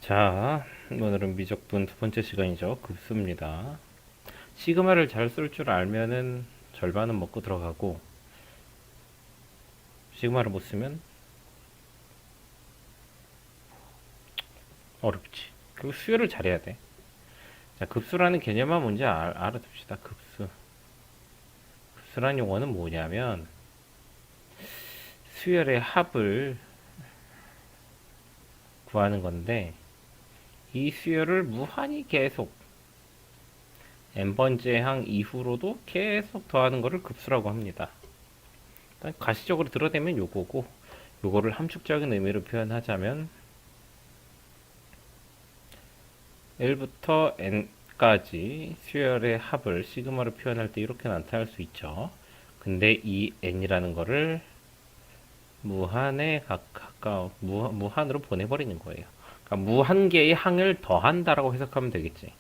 자, 오늘은 미적분 두 번째 시간이죠. 급수입니다. 시그마를 잘 쓸 줄 알면은 절반은 먹고 들어가고, 시그마를 못 쓰면 어렵지. 그리고 수열을 잘해야 돼. 자, 급수라는 개념만 뭔지 알아둡시다. 급수. 급수라는 용어는 뭐냐면, 수열의 합을 구하는 건데, 이 수열을 무한히 계속 n번째 항 이후로도 계속 더하는 것을 급수라고 합니다. 일단 가시적으로 드러내면 요거고, 요거를 함축적인 의미로 표현하자면 1부터 n까지 수열의 합을 시그마로 표현할 때 이렇게 나타낼 수 있죠. 근데 이 n이라는 거를 무한에 가까운 무한으로 보내버리는 거예요. 그러니까 무한 개의 항을 더한다라고 해석하면 되겠지.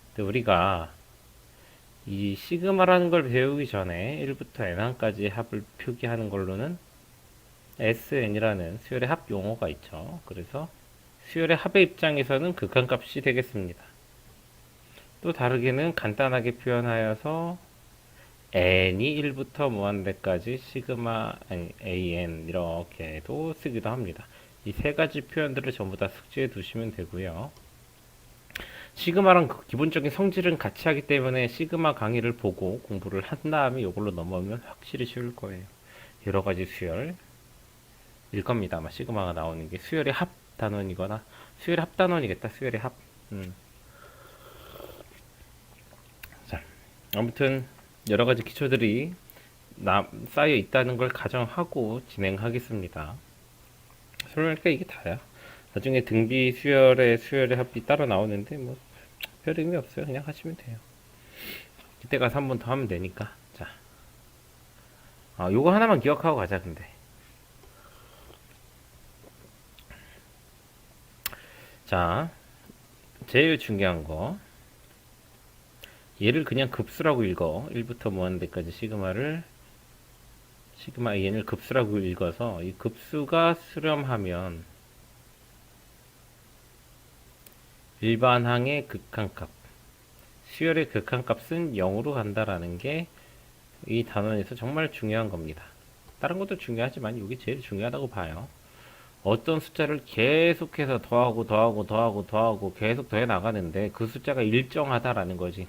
근데 우리가 이 시그마라는 걸 배우기 전에 1부터 n항까지의 합을 표기하는 걸로는 SN이라는 수열의 합 용어가 있죠. 그래서 수열의 합의 입장에서는 극한값이 되겠습니다. 또 다르게는 간단하게 표현하여서 n이 1부터 무한대까지 시그마 an 이렇게도 쓰기도 합니다. 이 세 가지 표현들을 전부 다 숙지해 두시면 되고요. 시그마랑 기본적인 성질은 같이 하기 때문에 시그마 강의를 보고 공부를 한 다음에 이걸로 넘어오면 확실히 쉬울 거예요. 여러 가지 수열 일 겁니다. 아마 시그마가 나오는 게 수열의 합 단원이거나 수열의 합 단원이겠다. 수열의 합. 자, 아무튼 여러 가지 기초들이 쌓여 있다는 걸 가정하고 진행하겠습니다. 그러니까 이게 다야. 나중에 등비 수열의 합이 따로 나오는데 뭐 별 의미 없어요. 그냥 하시면 돼요. 그때 가서 한 번 더 하면 되니까. 자, 요거 하나만 기억하고 가자. 근데 자, 제일 중요한 거 얘를 그냥 급수라고 읽어. 1부터 무한대까지 시그마 n을 급수라고 읽어서 이 급수가 수렴하면 일반항의 극한값, 수열의 극한값은 0으로 간다라는 게 이 단원에서 정말 중요한 겁니다. 다른 것도 중요하지만 이게 제일 중요하다고 봐요. 어떤 숫자를 계속해서 더하고 계속 더해 나가는데 그 숫자가 일정하다라는 거지.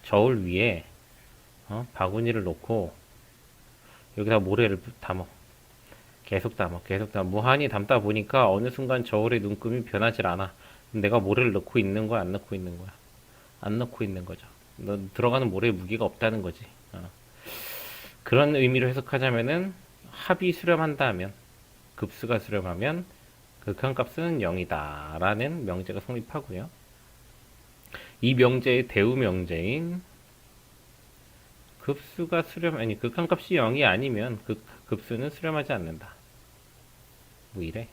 저울 위에 바구니를 놓고 여기다 모래를 담어. 계속 담아. 무한히 담다 보니까 어느 순간 저울의 눈금이 변하질 않아. 내가 모래를 넣고 있는 거야, 안 넣고 있는 거야? 안 넣고 있는 거죠. 너 들어가는 모래에 무게가 없다는 거지. 그런 의미로 해석하자면은 합이 수렴한다면, 급수가 수렴하면 극한값은 0이다 라는 명제가 성립하고요. 이 명제의 대우 명제인 극한값이 0이 아니면 급수는 수렴하지 않는다. 뭐 이래.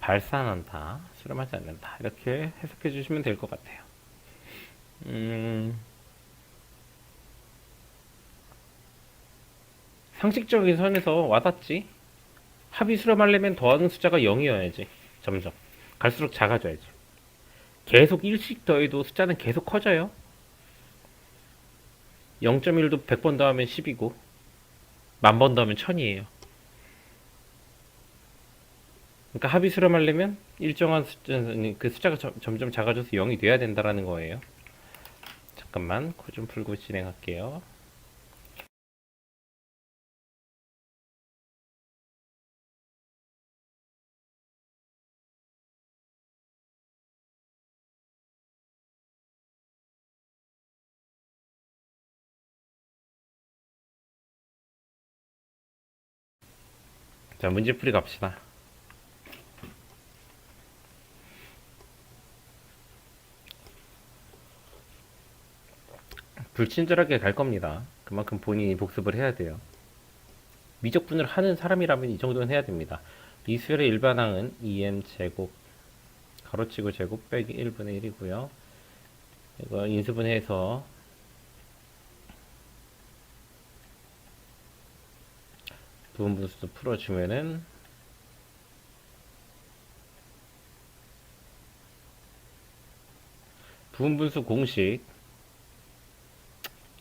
발산한다. 수렴하지 않는다. 이렇게 해석해 주시면 될 것 같아요. 상식적인 선에서 와닿지? 합이 수렴하려면 더하는 숫자가 0이어야지. 점점. 갈수록 작아져야지. 계속 1씩 더해도 숫자는 계속 커져요. 0.1도 100번 더하면 10이고, 10,000번 더하면 1000이에요. 그러니까 합이 수렴하려면 일정한 그 숫자가 점점 작아져서 0이 돼야 된다라는 거예요. 잠깐만, 코 좀 풀고 진행할게요. 자, 문제풀이 갑시다. 불친절하게 갈 겁니다. 그만큼 본인이 복습을 해야 돼요. 미적분을 하는 사람이라면 이 정도는 해야 됩니다. 이 수열의 일반항은 2m 제곱 가로치고 제곱 빼기 1분의 1이고요. 이거 인수분해해서 부분분수도 풀어주면은 부분분수 공식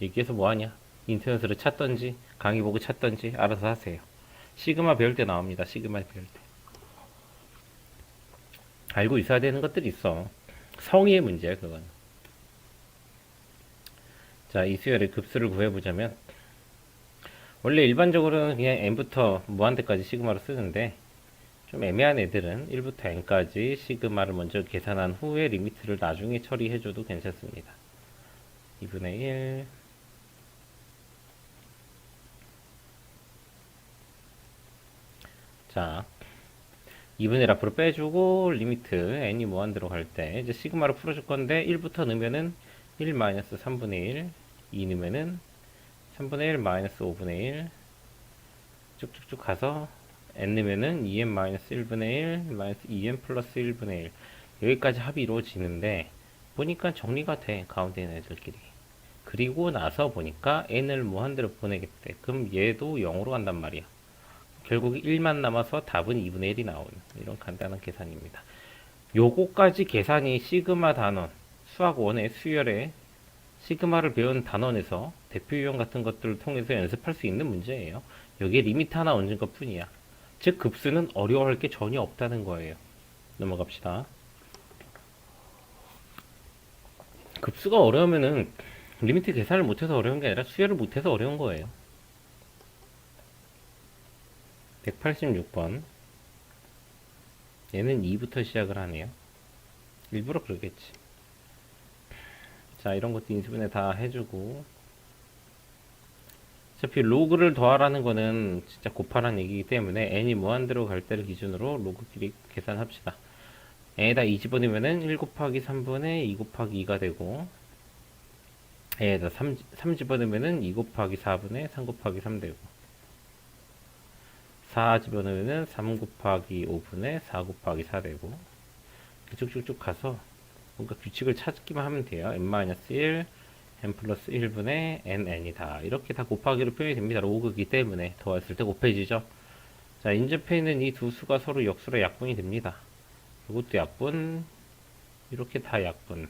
얘기해서 뭐하냐, 인터넷으로 찾던지 강의 보고 찾던지 알아서 하세요. 시그마 배울 때 나옵니다. 시그마 배울 때 알고 있어야 되는 것들이 있어. 성의의 문제야 그건. 자, 이 수열의 급수를 구해보자면 원래 일반적으로는 그냥 n부터 무한대까지 시그마로 쓰는데 좀 애매한 애들은 1부터 n까지 시그마를 먼저 계산한 후에 리미트를 나중에 처리해줘도 괜찮습니다. 2분의 1 자, 2분의 1 앞으로 빼주고 리미트 n이 무한대로 갈 때 이제 시그마로 풀어줄 건데 1부터 넣으면은 1 마이너스 3분의 1, 2 넣으면은 3분의 1 마이너스 5분의 1 쭉쭉쭉 가서 n 넣으면은 2n 마이너스 1분의 1 마이너스 2n 플러스 1분의 1 여기까지 합이 이루어지는데 보니까 정리가 돼 가운데 있는 애들끼리. 그리고 나서 보니까 n을 무한대로 보내겠대. 그럼 얘도 0으로 간단 말이야. 결국 1만 남아서 답은 2분의 1이 나오는 이런 간단한 계산입니다. 요거까지 계산이 시그마 단원 수학 1의 수열의 시그마를 배운 단원에서 대표 유형 같은 것들을 통해서 연습할 수 있는 문제예요. 여기에 리미트 하나 얹은 것 뿐이야. 즉 급수는 어려워할 게 전혀 없다는 거예요. 넘어갑시다. 급수가 어려우면은 리미트 계산을 못해서 어려운 게 아니라 수열을 못해서 어려운 거예요. 186번 얘는 2부터 시작을 하네요. 일부러 그러겠지. 자, 이런 것도 인수분해 다 해주고 어차피 로그를 더하라는 거는 진짜 곱하라는 얘기이기 때문에 n이 무한대로 갈 때를 기준으로 로그끼리 계산합시다. n에다 2 집어넣으면은 1 곱하기 3분의 2 곱하기 2가 되고 n에다 3 집어넣으면은 2 곱하기 4분의 3 곱하기 3 되고 4 집어넣으면은 3 곱하기 5분의 4 곱하기 4 되고 쭉쭉쭉 가서 뭔가 규칙을 찾기만 하면 돼요. n-1 n 플러스 1분의 n이다. 이렇게 다 곱하기로 표현이 됩니다. 로그이기 때문에 더했을 때 곱해지죠. 자, 인접해 있는 이 두 수가 서로 역수로 약분이 됩니다. 이것도 약분, 이렇게 다 약분.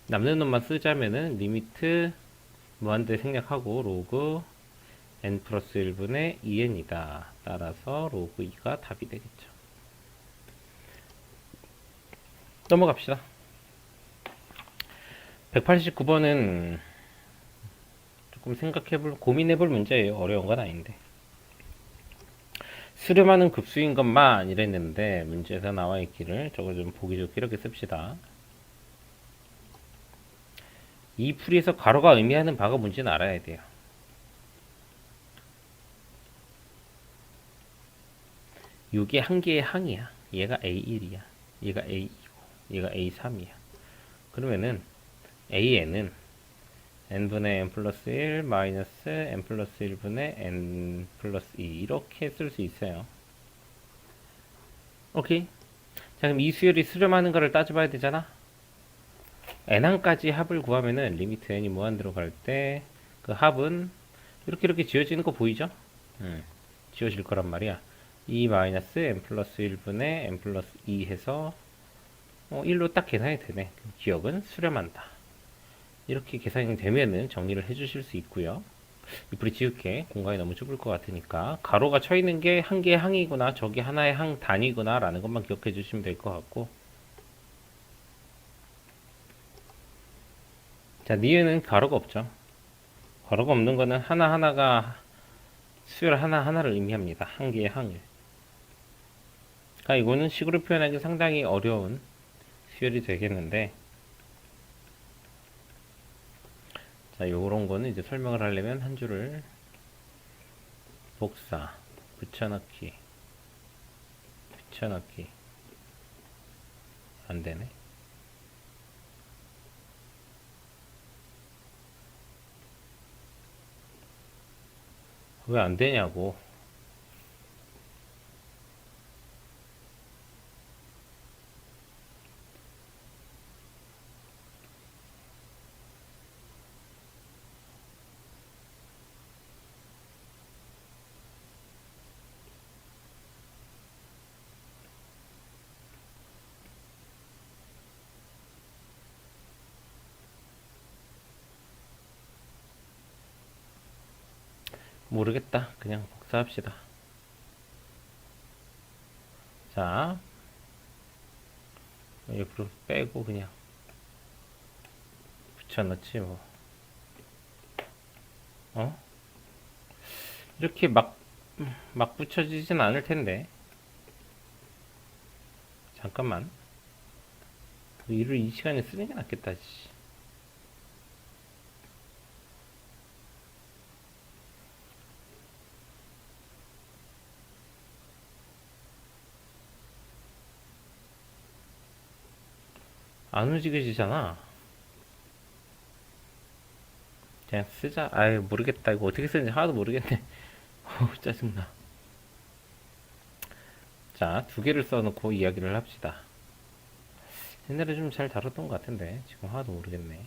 남는 놈만 쓰자면은 리미트 무한대 생략하고 로그 n 플러스 1분의 2n이다. 따라서 로그 2가 답이 되겠죠. 넘어갑시다. 189번은 조금 고민해볼 문제예요. 어려운 건 아닌데. 수렴하는 급수인 것만 이랬는데 문제에서 나와 있기를 저거 좀 보기 좋게 이렇게 씁시다. 이 풀이에서 가로가 의미하는 바가 뭔지는 알아야 돼요. 이게 한 개의 항이야. 얘가 A1이야. 얘가 A2고 얘가 A3이야. 그러면은 AN은 n분의 n 플러스 1 마이너스 n 플러스 1분의 n 플러스 2 이렇게 쓸 수 있어요. 오케이. 자, 그럼 이 수열이 수렴하는 거를 따져봐야 되잖아. n항까지 합을 구하면은 리미트 n이 무한대로 갈 때 그 합은 이렇게 지워지는 거 보이죠? 지워질 거란 말이야. 2 마이너스 n 플러스 1분의 n 플러스 2 해서 1로 딱 계산이 되네. 기억은 수렴한다. 이렇게 계산이 되면은 정리를 해주실 수 있고요. 이 풀이 지울게. 공간이 너무 좁을 것 같으니까 가로가 쳐 있는 게 한 개의 항이구나, 저기 하나의 항 단위구나 라는 것만 기억해 주시면 될 것 같고, 자, 니은은 가로가 없죠. 가로가 없는 거는 하나하나가 수열 하나하나를 의미합니다. 한 개의 항을. 그러니까 이거는 식으로 표현하기 상당히 어려운 수열이 되겠는데, 자, 요런 거는 이제 설명을 하려면 한 줄을 복사, 붙여넣기, 안 되네. 왜 안 되냐고. 모르겠다. 그냥 복사합시다. 자, 옆으로 빼고 그냥 붙여넣지 뭐. 이렇게 막 붙여지진 않을 텐데. 잠깐만. 일을 이 시간에 쓰는 게 낫겠다. 씨. 안 움직여지잖아. 그냥 쓰자. 아유, 모르겠다. 이거 어떻게 쓰는지 하나도 모르겠네. 짜증나. 자, 두 개를 써놓고 이야기를 합시다. 옛날에 좀 잘 다뤘던 것 같은데 지금 하나도 모르겠네.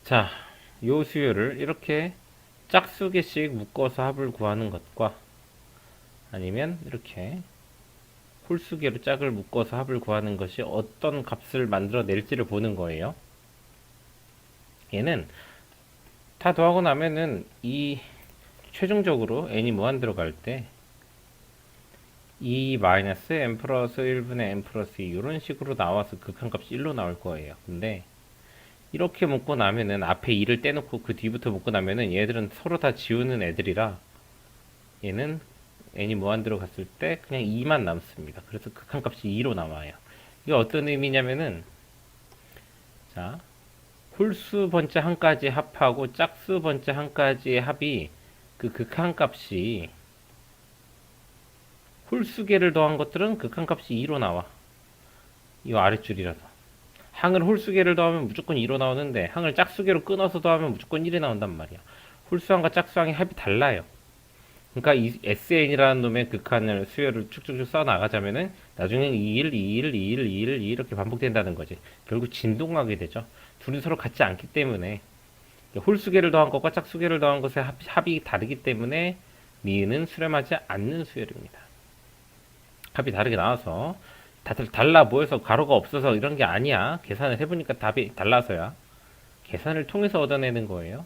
자, 요 수열을 이렇게 짝수개씩 묶어서 합을 구하는 것과 아니면 이렇게 홀수개로 짝을 묶어서 합을 구하는 것이 어떤 값을 만들어 낼지를 보는 거예요. 얘는 다 더하고 나면은 이 최종적으로 n이 무한 들어갈 때 e 마이너스 n 플러스 1분의 n 플러스 2 이런 식으로 나와서 극한값이 1로 나올 거예요. 근데 이렇게 묶고 나면은 앞에 2를 떼놓고 그 뒤부터 묶고 나면은 얘들은 서로 다 지우는 애들이라 얘는 n이 무한 들어갔을 때 그냥 2만 남습니다. 그래서 극한값이 2로 나와요. 이게 어떤 의미냐면은 자, 홀수 번째 한까지 합하고 짝수 번째 한까지의 합이 그 극한값이 홀수개를 더한 것들은 극한값이 2로 나와. 이 아랫줄이라서. 항을 홀수개를 더하면 무조건 2로 나오는데 항을 짝수개로 끊어서 더하면 무조건 1이 나온단 말이야. 홀수항과 짝수항의 합이 달라요. 그러니까 이 SN이라는 놈의 극한을 수열을 쭉쭉쭉 써 나가자면은 나중에 2일, 2일, 2일, 2일, 2일 이렇게 반복된다는 거지. 결국 진동하게 되죠. 둘이 서로 같지 않기 때문에 홀수개를 더한 것과 짝수개를 더한 것의 합이 다르기 때문에 니은 수렴하지 않는 수열입니다. 합이 다르게 나와서 다들 달라 보여서 가로가 없어서 이런 게 아니야. 계산을 해보니까 답이 달라서야. 계산을 통해서 얻어내는 거예요.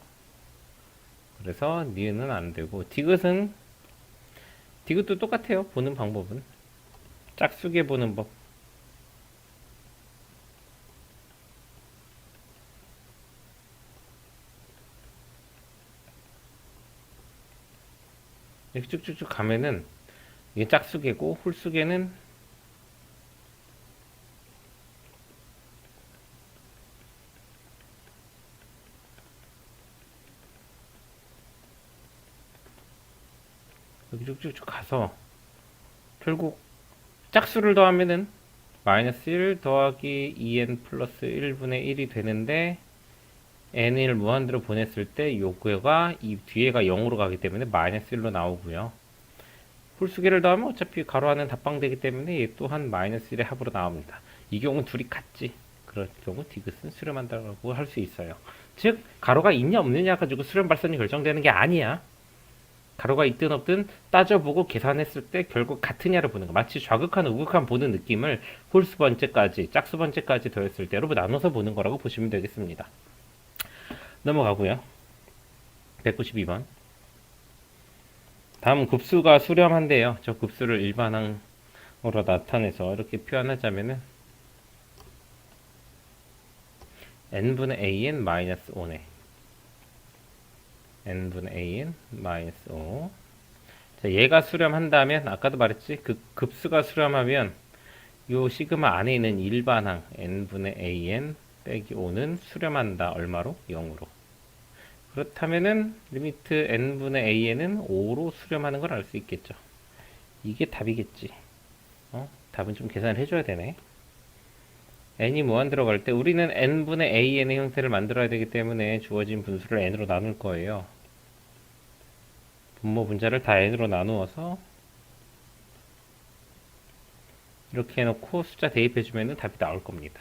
그래서 니은은 안 되고 디귿도 똑같아요. 보는 방법은 짝수개 보는 법. 이렇게 쭉쭉쭉 가면은 이게 짝수개고 홀수개는 여기 쭉쭉쭉 가서 결국 짝수를 더하면은 마이너스 1 더하기 2n 플러스 1분의 1이 되는데 n을 무한대로 보냈을 때 요거가 이 뒤에가 0으로 가기 때문에 마이너스 1로 나오고요. 홀수개를 더하면 어차피 가로 안은 답방되기 때문에 얘 또한 마이너스 1의 합으로 나옵니다. 이 경우 둘이 같지. 그럴 경우 디귿은 수렴한다고 할 수 있어요. 즉 가로가 있냐 없느냐 가지고 수렴 발선이 결정되는 게 아니야. 가로가 있든 없든 따져보고 계산했을 때 결국 같으냐를 보는 거. 마치 좌극한 우극한 보는 느낌을 홀수 번째까지 짝수 번째까지 더했을 때로 나눠서 보는 거라고 보시면 되겠습니다. 넘어가고요. 192번. 다음 급수가 수렴한데요. 저 급수를 일반항으로 나타내서 이렇게 표현하자면은 n분의 an 마이너스 5네. n분의 an 마이너스 5. 자, 얘가 수렴한다면 아까도 말했지. 그 급수가 수렴하면 요 시그마 안에 있는 일반항 n분의 an 빼기 5는 수렴한다. 얼마로? 0으로. 그렇다면은 리미트 n분의 an은 5로 수렴하는 걸 알 수 있겠죠. 이게 답이겠지. 답은 좀 계산을 해줘야 되네. n이 무한 들어갈 때 우리는 n분의 an의 형태를 만들어야 되기 때문에 주어진 분수를 n으로 나눌 거예요. 분모 분자를 다 n으로 나누어서 이렇게 해놓고 숫자 대입해주면 답이 나올 겁니다.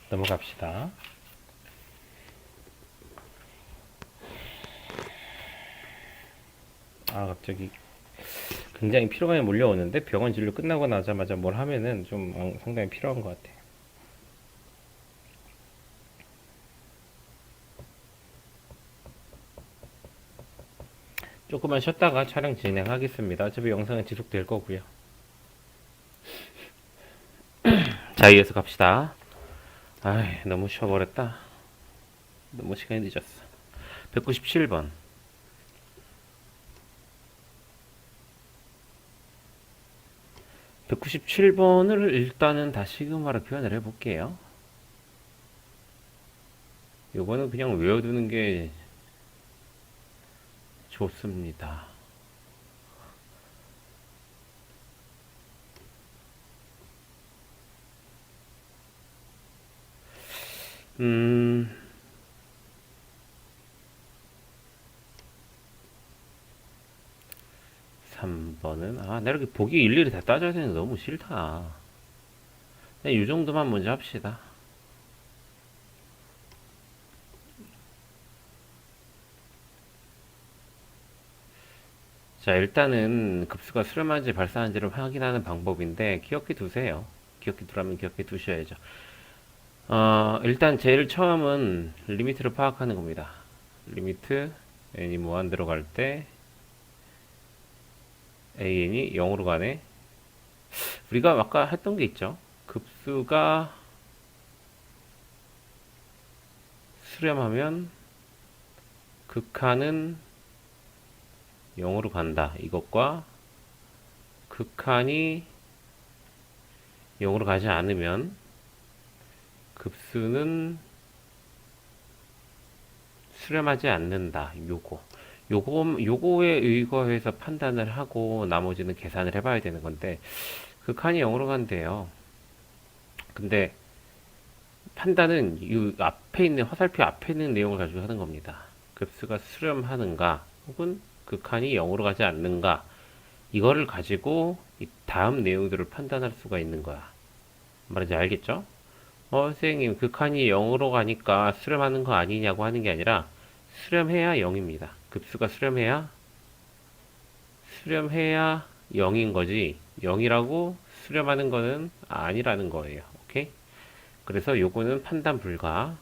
넘어갑시다. 갑자기 굉장히 피로감이 몰려오는데 병원 진료 끝나고 나자마자 뭘 하면은 좀 상당히 필요한 것 같아요. 조금만 쉬었다가 촬영 진행하겠습니다. 어차피 영상은 지속될 거고요. 자, 이어서 갑시다. 아이, 너무 쉬어버렸다. 너무 시간이 늦었어. 197번. 197번을 일단은 다 시그마로 표현을 해볼게요. 요거는 그냥 외워두는 게 좋습니다. 음, 3번은, 나 이렇게 보기 일일이 다 따져야 되는 거 너무 싫다. 그냥 이 정도만 먼저 합시다. 자, 일단은 급수가 수렴한지 발생한지를 확인하는 방법인데, 기억해 두세요. 기억해 두라면 기억해 두셔야죠. 일단 제일 처음은 리미트를 파악하는 겁니다. 리미트 n이 무한 들어갈 때 an이 0으로 가네. 우리가 아까 했던 게 있죠. 급수가 수렴하면 극한은 0으로 간다. 이것과 극한이 0으로 가지 않으면 급수는 수렴하지 않는다. 요거에 의거해서 판단을 하고 나머지는 계산을 해봐야 되는 건데, 극한이 0으로 간대요. 근데 판단은 이 앞에 있는 화살표 앞에 있는 내용을 가지고 하는 겁니다. 급수가 수렴하는가 혹은 극한이 0으로 가지 않는가, 이거를 가지고 이 다음 내용들을 판단할 수가 있는 거야. 말인지 알겠죠? 선생님, 극한이 0으로 가니까 수렴하는 거 아니냐고 하는 게 아니라 수렴해야 0입니다. 급수가 수렴해야 0인 거지, 0이라고 수렴하는 거는 아니라는 거예요. 오케이? 그래서 요거는 판단 불가.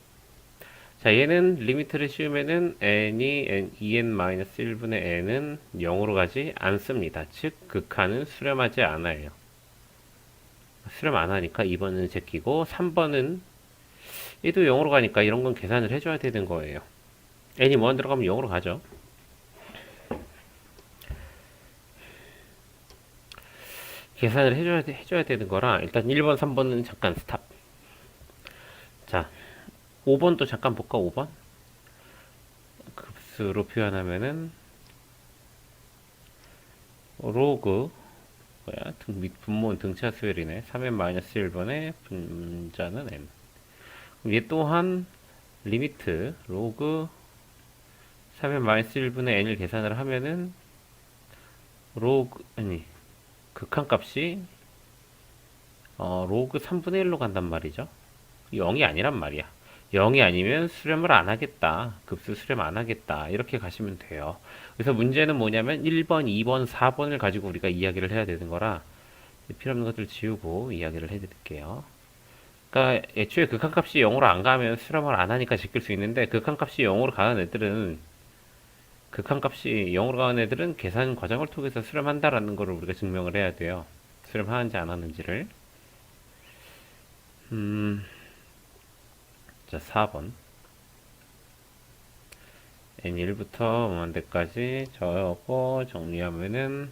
자, 얘는 리미트를 씌우면은 n이 2n-1분의 n은 0으로 가지 않습니다. 즉 극한은 수렴하지 않아요. 수렴 안 하니까 2번은 제끼고, 3번은 얘도 0으로 가니까 이런 건 계산을 해줘야 되는 거예요. n이 무한 들어가면 0으로 가죠. 계산을 해줘야 되는 거라 일단 1번, 3번은 잠깐 스탑. 자, 5번도 잠깐 볼까? 5번 급수로 표현하면은 로그 분모는 등차 수열이네. 3n-1번의 분자는 n. 그럼 얘 또한 리미트 로그 3n-1분의 n을 계산을 하면은 극한값이 로그 3분의 1로 간단 말이죠. 0이 아니란 말이야. 0이 아니면 수렴을 안 하겠다. 급수 수렴 안 하겠다. 이렇게 가시면 돼요. 그래서 문제는 뭐냐면 1번, 2번, 4번을 가지고 우리가 이야기를 해야 되는 거라 필요 없는 것들 지우고 이야기를 해드릴게요. 그러니까 애초에 극한값이 0으로 안 가면 수렴을 안 하니까 지킬 수 있는데, 극한값이 0으로 가는 애들은 계산 과정을 통해서 수렴한다라는 거를 우리가 증명을 해야 돼요. 수렴하는지 안 하는지를. 자, 4번. n1부터 무한대까지 저거 정리하면은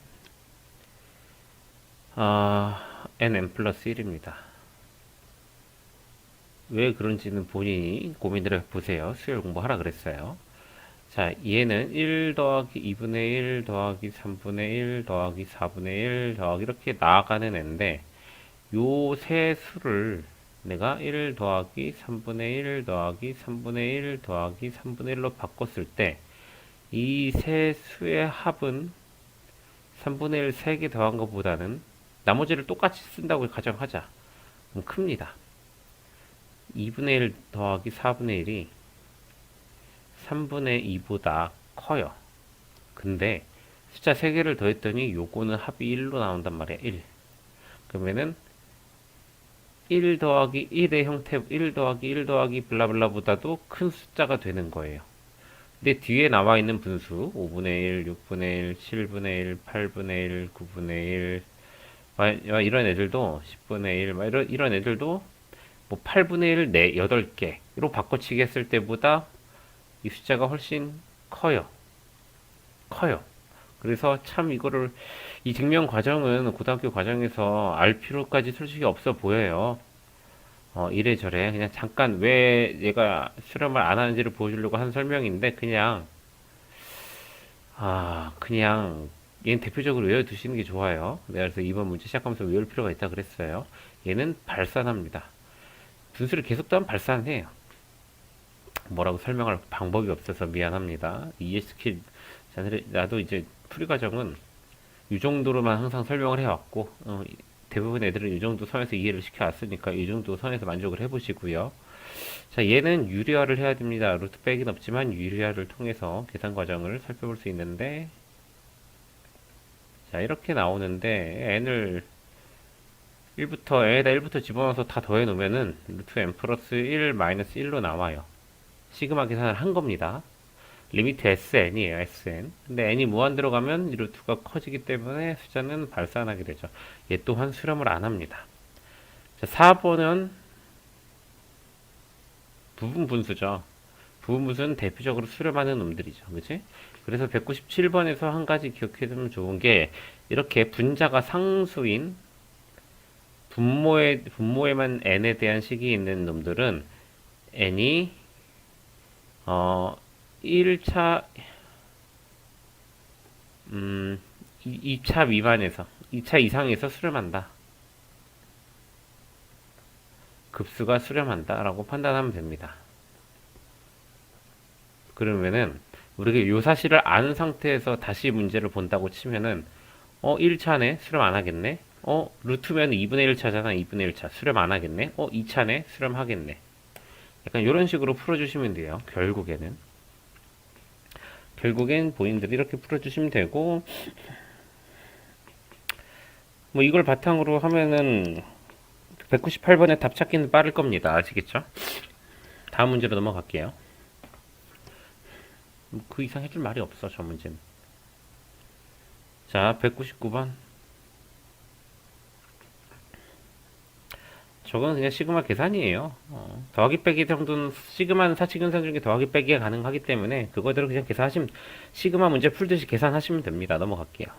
nn 플러스 1입니다. 왜 그런지는 본인이 고민을 해보세요. 수열 공부하라 그랬어요. 자, 얘는 1 더하기 2분의 1 더하기 3분의 1 더하기 4분의 1 더하기 이렇게 나아가는 애인데, 요 세 수를 내가 1 더하기 3분의 1 더하기 3분의 1 더하기 3분의 1로 바꿨을 때 이 세 수의 합은 3분의 1 3개 더한 것보다는 나머지를 똑같이 쓴다고 가정하자. 그럼 큽니다. 2분의 1 더하기 4분의 1이 3분의 2보다 커요. 근데 숫자 3개를 더했더니 요거는 합이 1로 나온단 말이야. 1. 그러면은 1 더하기 1의 형태, 1 더하기 1 더하기 블라블라보다도 큰 숫자가 되는 거예요. 근데 뒤에 나와 있는 분수 5분의 1, 6분의 1, 7분의 1, 8분의 1, 9분의 1 이런 애들도 10분의 1 이런 애들도 뭐 8분의 1, 8개로 바꿔치기 했을 때보다 이 숫자가 훨씬 커요. 그래서 참 이거를 이 증명 과정은 고등학교 과정에서 알 필요까지 솔직히 없어 보여요. 이래저래 그냥 잠깐 왜 얘가 수렴을 안 하는지를 보여주려고 한 설명인데 그냥 얘는 대표적으로 외워두시는 게 좋아요. 내가 그래서 이번 문제 시작하면서 외울 필요가 있다 그랬어요. 얘는 발산합니다. 분수를 계속 더하면 발산해요. 뭐라고 설명할 방법이 없어서 미안합니다. 이해시킬 나도 이제 풀이 과정은 이 정도로만 항상 설명을 해왔고 대부분 애들은 이 정도 선에서 이해를 시켜왔으니까 이 정도 선에서 만족을 해보시고요. 자, 얘는 유리화를 해야 됩니다. 루트 빼기는 없지만 유리화를 통해서 계산 과정을 살펴볼 수 있는데, 자, 이렇게 나오는데 n을 1부터 n에다 1부터 집어넣어서 다 더해 놓으면은 루트 n 플러스 1 마이너스 1로 나와요. 시그마 계산을 한 겁니다. 리미트 SN이에요, SN. 근데 N이 무한 들어가면 이 루트가 커지기 때문에 숫자는 발산하게 되죠. 얘 또한 수렴을 안 합니다. 자, 4번은 부분 분수죠. 부분 분수는 대표적으로 수렴하는 놈들이죠. 그치? 그래서 197번에서 한 가지 기억해두면 좋은 게, 이렇게 분자가 상수인 분모에만 n에 대한 식이 있는 놈들은 n이 1차 2차 미만에서 2차 이상에서 수렴한다. 급수가 수렴한다 라고 판단하면 됩니다. 그러면은 우리가 요 사실을 아는 상태에서 다시 문제를 본다고 치면은 1차네 수렴 안 하겠네. 루트면 2분의 1차잖아. 2분의 1차 수렴 안 하겠네. 2차네 수렴 하겠네. 약간 이런 식으로 풀어주시면 돼요. 결국엔 본인들이 이렇게 풀어주시면 되고, 뭐 이걸 바탕으로 하면은 198번의 답 찾기는 빠를 겁니다. 아시겠죠? 다음 문제로 넘어갈게요. 그 이상 해줄 말이 없어, 저 문제는. 자, 199번. 저건 그냥 시그마 계산이에요. 더하기 빼기 정도는 시그마는 사칙근산 중에 더하기 빼기가 가능하기 때문에 그거대로 그냥 계산하시면, 시그마 문제 풀듯이 계산하시면 됩니다. 넘어갈게요.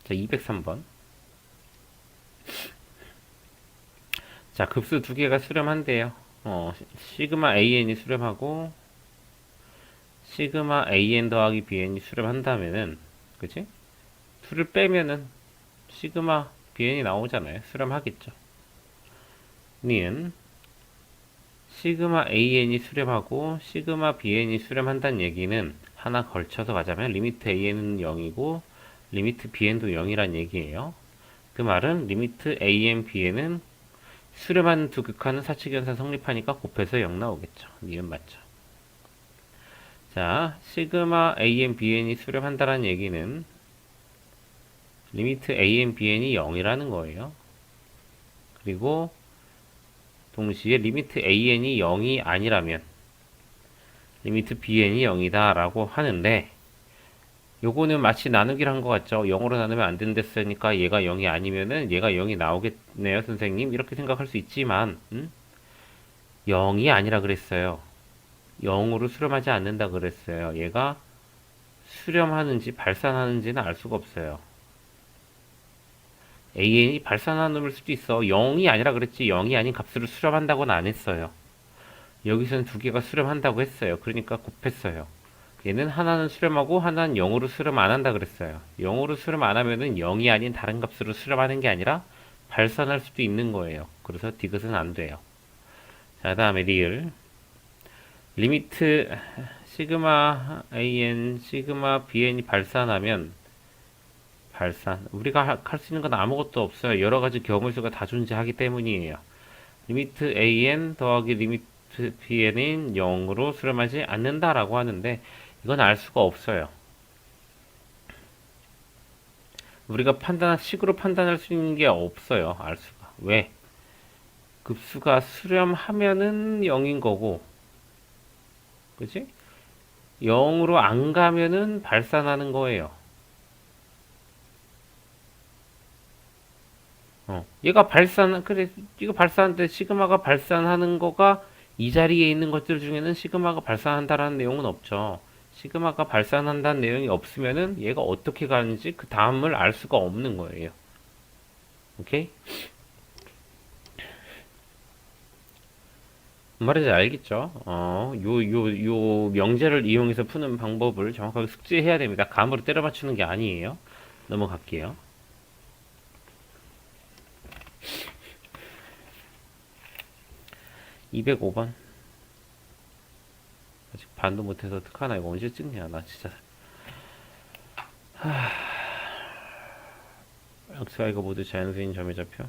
자, 203번. 자, 급수 두 개가 수렴한대요. 시그마 AN이 수렴하고 시그마 AN 더하기 BN이 수렴한다면은, 그치? 2를 빼면은 시그마 BN이 나오잖아요. 수렴하겠죠. 니은 시그마 AN이 수렴하고 시그마 BN이 수렴한다는 얘기는 하나 걸쳐서 가자면 리미트 AN은 0이고 리미트 BN도 0이란 얘기예요. 그 말은 리미트 AN, BN은 수렴하는 두 극한은 사칙연산 성립하니까 곱해서 0 나오겠죠. 니은 맞죠. 자, 시그마 AN, BN이 수렴한다는 얘기는 리미트 AN, BN이 0이라는 거예요. 그리고 동시에 리미트 AN이 0이 아니라면 리미트 BN이 0이다 라고 하는데, 요거는 마치 나누기를 한 것 같죠. 0으로 나누면 안 된댔으니까 얘가 0이 아니면은 얘가 0이 나오겠네요, 선생님. 이렇게 생각할 수 있지만 0이 아니라 그랬어요. 0으로 수렴하지 않는다 그랬어요. 얘가 수렴하는지 발산하는지는 알 수가 없어요. AN이 발산하는 놈일 수도 있어. 0이 아니라 그랬지 0이 아닌 값으로 수렴한다고는 안 했어요. 여기서는 두 개가 수렴한다고 했어요. 그러니까 곱했어요. 얘는 하나는 수렴하고 하나는 0으로 수렴 안 한다 그랬어요. 0으로 수렴 안 하면은 0이 아닌 다른 값으로 수렴하는 게 아니라 발산할 수도 있는 거예요. 그래서 디귿은 안 돼요. 자, 다음에 리을 리미트 시그마 AN, 시그마 BN이 발산하면 우리가 할 수 있는 건 아무것도 없어요. 여러 가지 경우수가 다 존재하기 때문이에요. 리미트 AN 더하기 리미트 BN인 0으로 수렴하지 않는다라고 하는데 이건 알 수가 없어요. 우리가 식으로 판단할 수 있는 게 없어요. 알 수가. 왜? 급수가 수렴하면은 0인 거고, 그치? 0으로 안 가면은 발산하는 거예요. 그래, 이거 발산하는데 시그마가 발산하는 거가 이 자리에 있는 것들 중에는 시그마가 발산한다라는 내용은 없죠. 시그마가 발산한다는 내용이 없으면은 얘가 어떻게 가는지 그 다음을 알 수가 없는 거예요. 오케이? 뭔 말인지 알겠죠? 요 명제를 이용해서 푸는 방법을 정확하게 숙지해야 됩니다. 감으로 때려 맞추는 게 아니에요. 넘어갈게요. 205번. 아직 반도 못해서 어떡하나, 이거 언제 찍냐, 나 진짜. xy가 모두 자연수인 점의 좌표.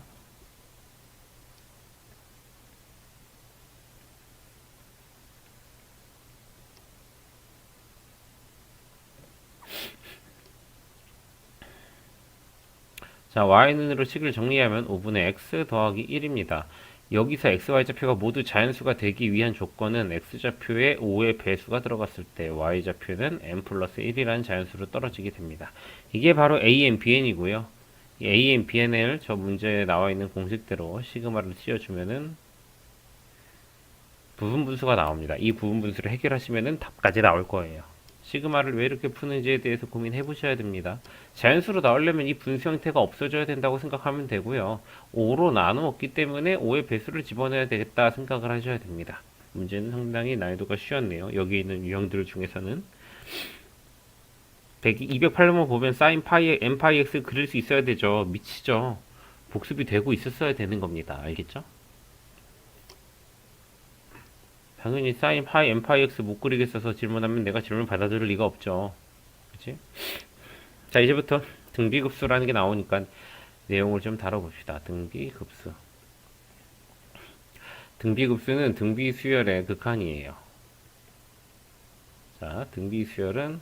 자, y는으로 식을 정리하면 5분의 x 더하기 1입니다. 여기서 x, y 좌표가 모두 자연수가 되기 위한 조건은 x 좌표에 5의 배수가 들어갔을 때 y 좌표는 n 플러스 1이라는 자연수로 떨어지게 됩니다. 이게 바로 a, n, bn이고요. 이 a, n, bn을 저 문제에 나와 있는 공식대로 시그마를 씌워주면은 부분분수가 나옵니다. 이 부분분수를 해결하시면은 답까지 나올 거예요. 시그마를 왜 이렇게 푸는지에 대해서 고민해 보셔야 됩니다. 자연수로 나오려면 이 분수 형태가 없어져야 된다고 생각하면 되고요. 5로 나누었기 때문에 5의 배수를 집어넣어야 되겠다 생각을 하셔야 됩니다. 문제는 상당히 난이도가 쉬웠네요. 여기 있는 유형들 중에서는 208번 보면 sin 파이 n 파이 x 그릴 수 있어야 되죠. 미치죠. 복습이 되고 있었어야 되는 겁니다. 알겠죠? 당연히 sin 파이 n 파이 x 못 그리겠어서 질문하면 내가 질문 받아들일 리가 없죠. 그치? 자, 이제부터 등비급수라는 게 나오니까 내용을 좀 다뤄봅시다. 등비급수. 등비급수는 등비수열의 극한이에요. 자, 등비수열은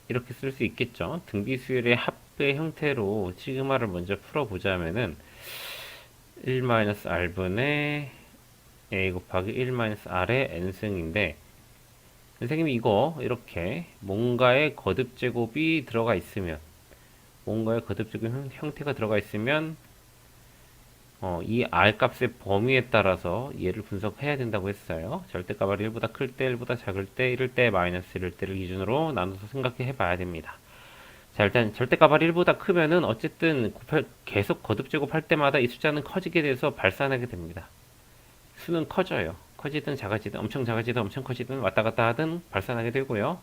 이렇게 쓸 수 있겠죠. 등비수열의 합의 형태로 시그마를 먼저 풀어보자면은 1-r분의 a 곱하기 1-r의 n승인데, 선생님이 이거 이렇게 뭔가의 거듭 제곱이 들어가 있으면, 뭔가의 거듭 제곱 형태가 들어가 있으면 이 r 값의 범위에 따라서 얘를 분석해야 된다고 했어요. 절대값을 1보다 클 때, 1보다 작을 때, 1일 때, 마이너스 1일 때를 기준으로 나눠서 생각해 봐야 됩니다. 자, 일단 절대값을 1보다 크면은 어쨌든 계속 거듭 제곱할 때마다 이 숫자는 커지게 돼서 발산하게 됩니다. 수는 커져요. 커지든 작아지든, 엄청 작아지든 엄청 커지든 왔다 갔다 하든 발산하게 되고요.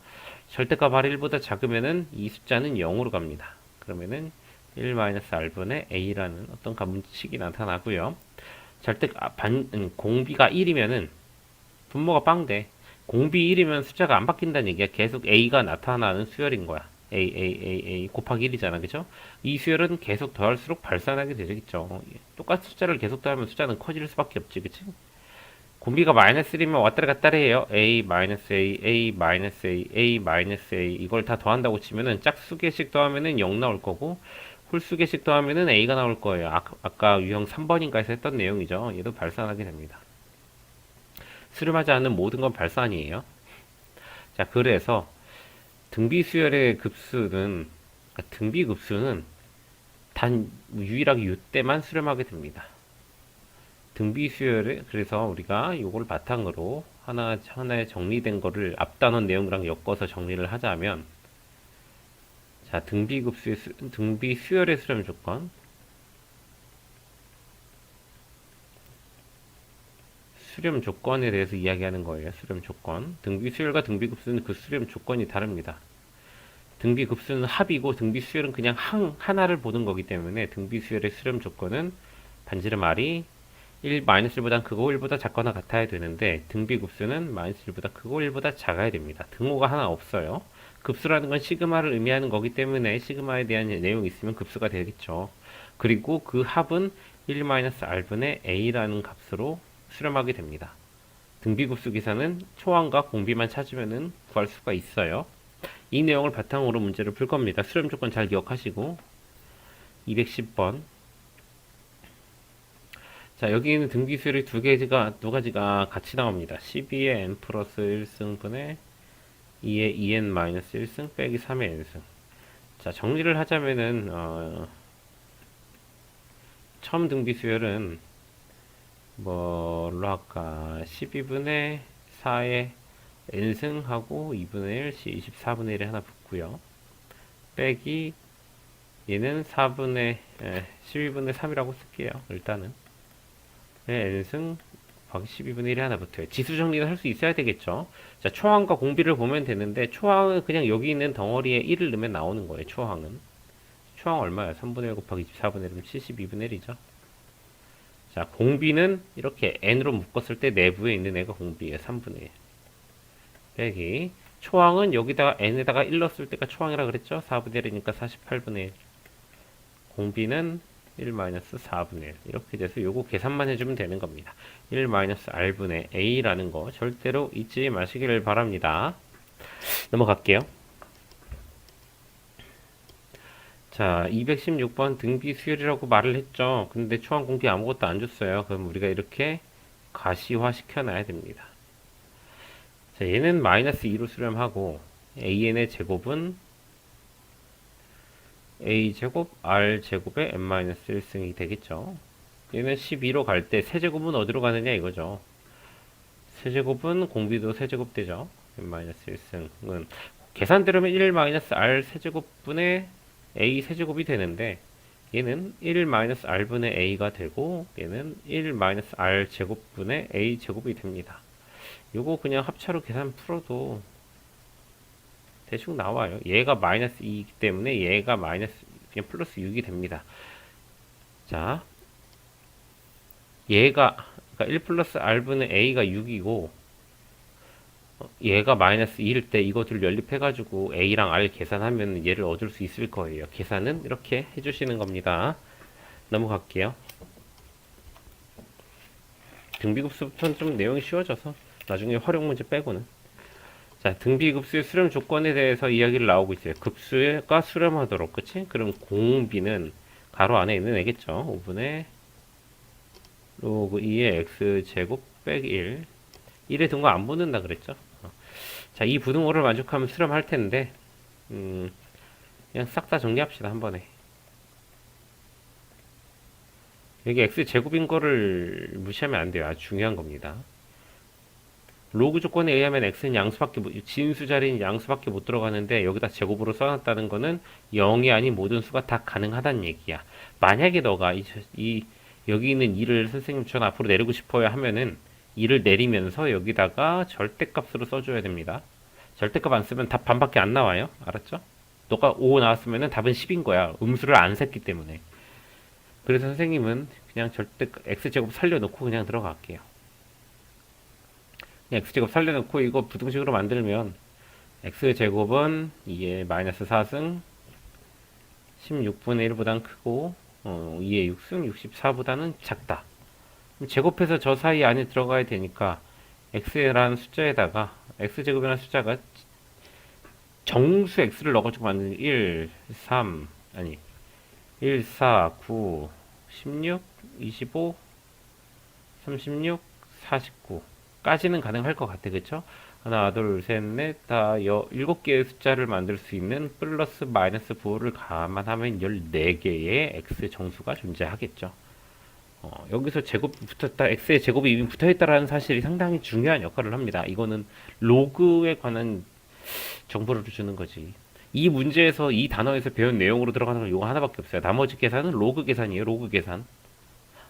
절대값 r1보다 작으면은 이 숫자는 0으로 갑니다. 그러면은 1-r분의 a라는 어떤 값식이 나타나고요. 공비가 1이면은 분모가 빵돼. 공비 1이면 숫자가 안 바뀐다는 얘기야. 계속 a가 나타나는 수열인 거야. a 곱하기 1이잖아. 그죠? 이 수열은 계속 더할수록 발산하게 되겠죠. 똑같은 숫자를 계속 더하면 숫자는 커질 수밖에 없지. 그치? 공비가 마이너스 1이면 왔다리 갔다리 해요. a, 마이너스 a, a, 마이너스 a, a, 마이너스 a 이걸 다 더한다고 치면은 짝수개씩 더하면은 0 나올 거고 홀수개씩 더하면은 a가 나올 거예요. 아까 유형 3번인가에서 했던 내용이죠. 얘도 발산하게 됩니다. 수렴하지 않는 모든 건 발산이에요. 자, 그래서 등비수열의 급수는, 그러니까 등비급수는 단 유일하게 이때만 수렴하게 됩니다. 등비수열에, 그래서 우리가 이걸 바탕으로 하나의 정리된 거를 앞단원 내용이랑 엮어서 정리를 하자면, 자, 등비수열의 수렴 조건. 수렴 조건에 대해서 이야기하는 거예요. 수렴 조건. 등비수열과 등비급수는 그 수렴 조건이 다릅니다. 등비급수는 합이고 등비수열은 그냥 하나를 보는 거기 때문에 등비수열의 수렴 조건은 반지름 r이 1-1보다 크고 1보다 작거나 같아야 되는데 등비급수는 -1보다 크고 1보다 작아야 됩니다. 등호가 하나 없어요. 급수라는 건 시그마를 의미하는 거기 때문에 시그마에 대한 내용이 있으면 급수가 되겠죠. 그리고 그 합은 1-r분의 a라는 값으로 수렴하게 됩니다. 등비급수 기사는 초항과 공비만 찾으면 구할 수가 있어요. 이 내용을 바탕으로 문제를 풀 겁니다. 수렴 조건 잘 기억하시고 210번. 자, 여기 있는 등비수열이 두 가지가 같이 나옵니다. 12의 n 플러스 1승분의 2의 2n-1승 빼기 3의 n승. 자, 정리를 하자면은 처음 등비수열은 뭘로 할까? 12분의 4의 n승하고 2분의 1, 24분의 1에 하나 붙고요. 빼기 얘는 12분의 3이라고 쓸게요. 일단은 n승 곱하기 12분의 1에 하나 붙어요. 지수 정리는 할 수 있어야 되겠죠. 자, 초항과 공비를 보면 되는데 초항은 그냥 여기 있는 덩어리에 1을 넣으면 나오는 거예요. 초항은. 초항 얼마야? 3분의 1 곱하기 24분의 1이면 72분의 1이죠. 자, 공비는 이렇게 n으로 묶었을 때 내부에 있는 애가 공비예요. 3분의 1. 빼기 초항은 여기다가 n에다가 1 넣었을 때가 초항이라 그랬죠? 4분의 1이니까 48분의 1. 공비는 1-4분의 1. 이렇게 돼서 요거 계산만 해주면 되는 겁니다. 1-r분의 a라는 거 절대로 잊지 마시기를 바랍니다. 넘어갈게요. 자, 216번 등비 수열이라고 말을 했죠. 근데 초항 공비 아무것도 안 줬어요. 그럼 우리가 이렇게 가시화 시켜놔야 됩니다. 자, 얘는 -2로 수렴하고 an의 제곱은 a제곱 r제곱의 n-1승이 되겠죠. 얘는 12로 갈 때 세제곱은 어디로 가느냐 이거죠. 세제곱은 공비도 세제곱 되죠. n-1승은 계산대로 하면 1-r 세제곱분의 a 세제곱이 되는데 얘는 1-r분의 a가 되고 얘는 1-r 제곱분의 a 제곱이 됩니다. 요거 그냥 합차로 계산 풀어도 대충 나와요. 얘가 -2이기 때문에 얘가 그냥 플러스 6이 됩니다. 자, 얘가 그러니까 1 플러스 r분의 a가 6이고 얘가 -2일 때 이거 둘 연립해가지고 a랑 r 계산하면 얘를 얻을 수 있을 거예요. 계산은 이렇게 해주시는 겁니다. 넘어갈게요. 등비급수부터는 좀 내용이 쉬워져서 나중에 활용 문제 빼고는. 자, 등비급수의 수렴 조건에 대해서 이야기를 나오고 있어요. 급수가 수렴하도록, 그치? 그럼 공비는 가로 안에 있는 애겠죠. 5분의 로그 2의 x제곱 빼기 1. 1에 든 거 안 붙는다 그랬죠. 자, 이 부등호를 만족하면 수렴할 텐데, 그냥 싹 다 정리합시다, 한 번에. 여기 x제곱인 거를 무시하면 안 돼요. 아주 중요한 겁니다. 로그 조건에 의하면 x는 양수밖에 진수 자리인 양수밖에 못 들어가는데 여기다 제곱으로 써놨다는 거는 0이 아닌 모든 수가 다 가능하다는 얘기야. 만약에 너가 여기 있는 2를 선생님처럼 앞으로 내리고 싶어요 하면은 2를 내리면서 여기다가 절대값으로 써줘야 됩니다. 절대값 안 쓰면 답 반밖에 안 나와요. 알았죠? 너가 5 나왔으면은 답은 10인 거야. 음수를 안 셌기 때문에. 그래서 선생님은 그냥 x제곱 살려놓고 그냥 들어갈게요. x제곱 살려놓고 이거 부등식으로 만들면 x제곱은 2의 -4승 16분의 1보단 크고 2의 6승 64보다는 작다. 제곱해서 저 사이 안에 들어가야 되니까 x라는 숫자에다가 x제곱이라는 숫자가 정수 x를 넣어가지고 만드는 1, 3, 4, 9, 16, 25, 36, 49 까지는 가능할 것 같아. 그쵸? 하나, 둘, 셋, 넷, 다 7개의 숫자를 만들 수 있는 플러스 마이너스 부호를 감안하면 14개의 x 정수가 존재하겠죠. 여기서 제곱이 붙었다, x의 제곱이 이미 붙어있다라는 사실이 상당히 중요한 역할을 합니다. 이거는 로그에 관한 정보를 주는 거지. 이 문제에서 이 단어에서 배운 내용으로 들어가는 건 이거 하나밖에 없어요. 나머지 계산은 로그 계산이에요. 로그 계산.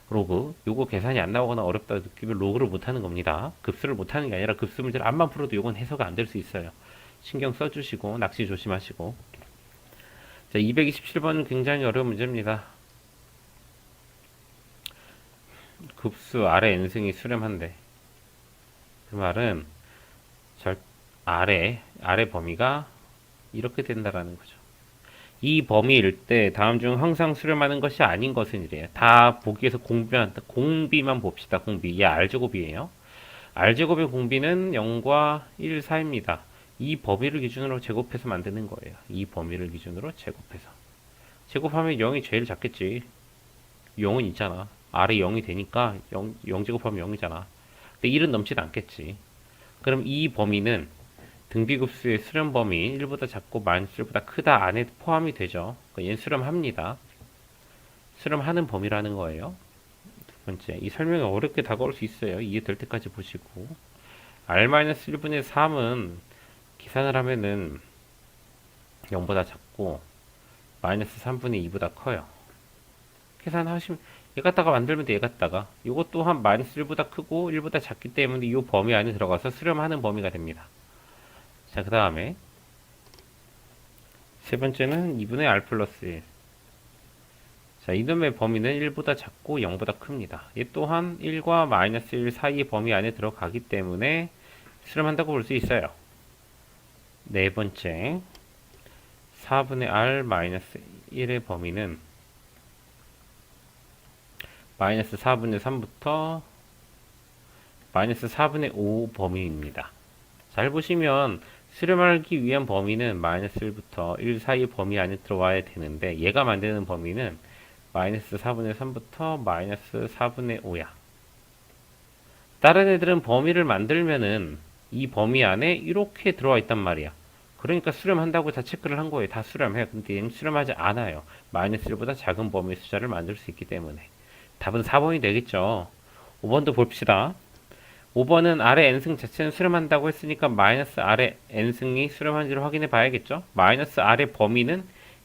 로그. 요거 계산이 안 나오거나 어렵다 느끼면 로그를 못하는 겁니다. 급수를 못하는 게 아니라 급수 문제를 앞만 풀어도 요건 해석 안 될 수 있어요. 신경 써주시고 낚시 조심하시고. 자, 227번은 굉장히 어려운 문제입니다. 급수 아래 n승이 수렴한데 그 말은 아래 범위가 이렇게 된다라는 거죠. 이 범위일 때 다음 중 항상 수렴하는 것이 아닌 것은 이래요. 다 보기에서 공비만 봅시다. 공비. 얘 r제곱이에요. r제곱의 공비는 0과 1 사이입니다. 이 범위를 기준으로 제곱해서 만드는 거예요. 이 범위를 기준으로 제곱해서. 제곱하면 0이 제일 작겠지. 0은 있잖아. 아래 0이 되니까 0 제곱하면 0이잖아. 근데 1은 넘지는 않겠지. 그럼 이 범위는 등비급수의 수렴 범위 1보다 작고 마이너스 1보다 크다 안에 포함이 되죠. 얘는 수렴합니다. 수렴하는 범위라는 거예요. 두 번째, 이 설명이 어렵게 다가올 수 있어요. 이해될 때까지 보시고. R-1분의 3은 계산을 하면은 0보다 작고 마이너스 3분의 2보다 커요. 계산하시면 얘 갖다가 만들면 돼. 얘 갖다가 이것 또한 마이너스 1보다 크고 1보다 작기 때문에 이 범위 안에 들어가서 수렴하는 범위가 됩니다. 자, 그 다음에 세 번째는 2분의 R 플러스 1. 자, 이놈의 범위는 1보다 작고 0보다 큽니다. 얘 또한 1과 마이너스 1 사이의 범위 안에 들어가기 때문에 수렴한다고 볼 수 있어요. 네 번째, 4분의 R 마이너스 1의 범위는 마이너스 4분의 3부터 마이너스 4분의 5 범위입니다. 잘 보시면 수렴하기 위한 범위는 마이너스 1부터 1 사이의 범위 안에 들어와야 되는데 얘가 만드는 범위는 마이너스 4분의 3부터 마이너스 4분의 5야. 다른 애들은 범위를 만들면은 이 범위 안에 이렇게 들어와 있단 말이야. 그러니까 수렴한다고 다 체크를 한 거예요. 다 수렴해. 근데 얘는 수렴하지 않아요. 마이너스 1보다 작은 범위의 숫자를 만들 수 있기 때문에. 답은 4번이 되겠죠. 5번도 봅시다. 5번은 아래 n승 자체는 수렴한다고 했으니까 마이너스 아래 n승이 수렴한지를 확인해 봐야겠죠. 마이너스 아래 범위는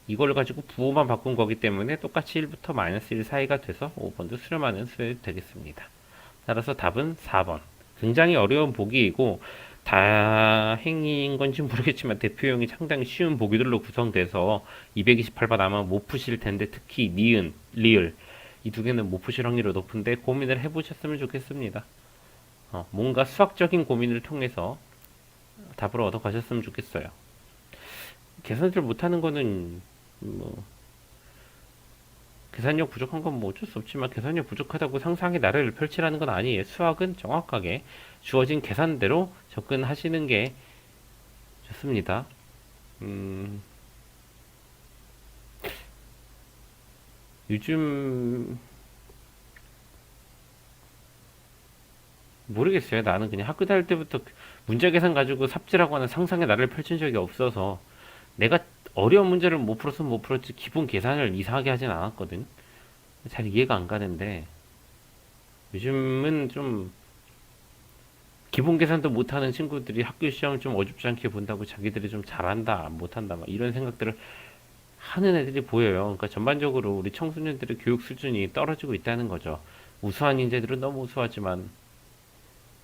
이걸 가지고 부호만 바꾼 거기 때문에 똑같이 1부터 마이너스 1 사이가 돼서 5번도 수렴하는 수열이 되겠습니다. 따라서 답은 4번. 굉장히 어려운 보기이고 다행인 건지 모르겠지만 대표형이 상당히 쉬운 보기들로 구성돼서 228번 아마 못 푸실 텐데 특히 니은, 리을 이 두 개는 못 푸실 확률이 높은데 고민을 해보셨으면 좋겠습니다. 뭔가 수학적인 고민을 통해서 답을 얻어 가셨으면 좋겠어요. 계산을 못하는 거는 뭐 계산력 부족한 건 뭐 어쩔 수 없지만 계산력 부족하다고 상상의 나래를 펼치라는 건 아니에요. 수학은 정확하게 주어진 계산대로 접근하시는 게 좋습니다. 요즘 모르겠어요. 나는 그냥 학교 다닐 때부터 문제 계산 가지고 삽질하거나 상상의 나래를 펼친 적이 없어서 내가 어려운 문제를 못 풀었으면 못 풀었지 기본 계산을 이상하게 하진 않았거든. 잘 이해가 안 가는데 요즘은 좀 기본 계산도 못하는 친구들이 학교 시험을 좀 어줍지 않게 본다고 자기들이 좀 잘한다 못한다 막 이런 생각들을 하는 애들이 보여요. 그러니까 전반적으로 우리 청소년들의 교육 수준이 떨어지고 있다는 거죠. 우수한 인재들은 너무 우수하지만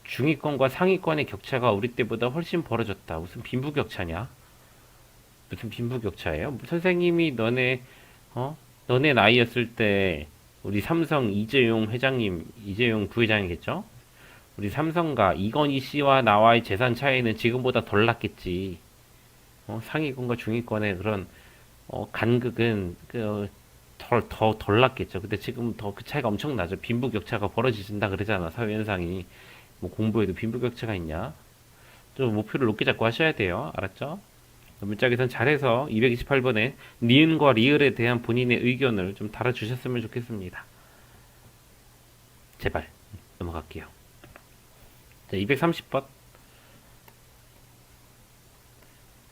중위권과 상위권의 격차가 우리 때보다 훨씬 벌어졌다. 무슨 빈부격차냐? 무슨 빈부격차예요? 선생님이 너네 나이였을 때 우리 삼성 이재용 회장님, 이재용 부회장이겠죠? 우리 삼성가 이건희 씨와 나와의 재산 차이는 지금보다 덜 났겠지. 상위권과 중위권의 그런 간극은 덜 났겠죠. 근데 지금 더 그 차이가 엄청 나죠. 빈부격차가 벌어진다 그러잖아. 사회현상이. 뭐 공부에도 빈부격차가 있냐? 좀 목표를 높게 잡고 하셔야 돼요. 알았죠? 문자계산 잘해서 228번에 니은과 리을에 대한 본인의 의견을 좀 달아주셨으면 좋겠습니다. 제발 넘어갈게요. 자, 230번.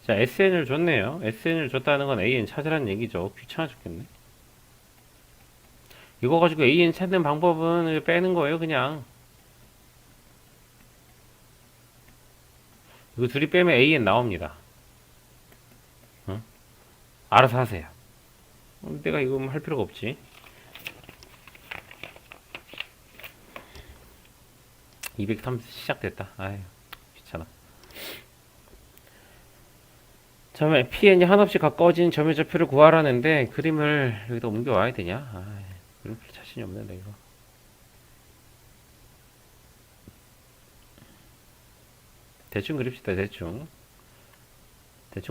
자, SN을 줬네요. SN을 줬다는 건 AN 찾으라는 얘기죠. 귀찮아 죽겠네. 이거 가지고 AN 찾는 방법은 빼는 거예요, 그냥. 이거 둘이 빼면 AN 나옵니다. 응? 알아서 하세요. 내가 이거 할 필요가 없지. 230 시작됐다. 아유, 귀찮아. 처음에 PN이 한없이 가까워진 점의 좌표를 구하라는데 그림을 여기다 옮겨와야 되냐? 아유, 그림 별 자신이 없는데 이거. 대충 그립시다. 대충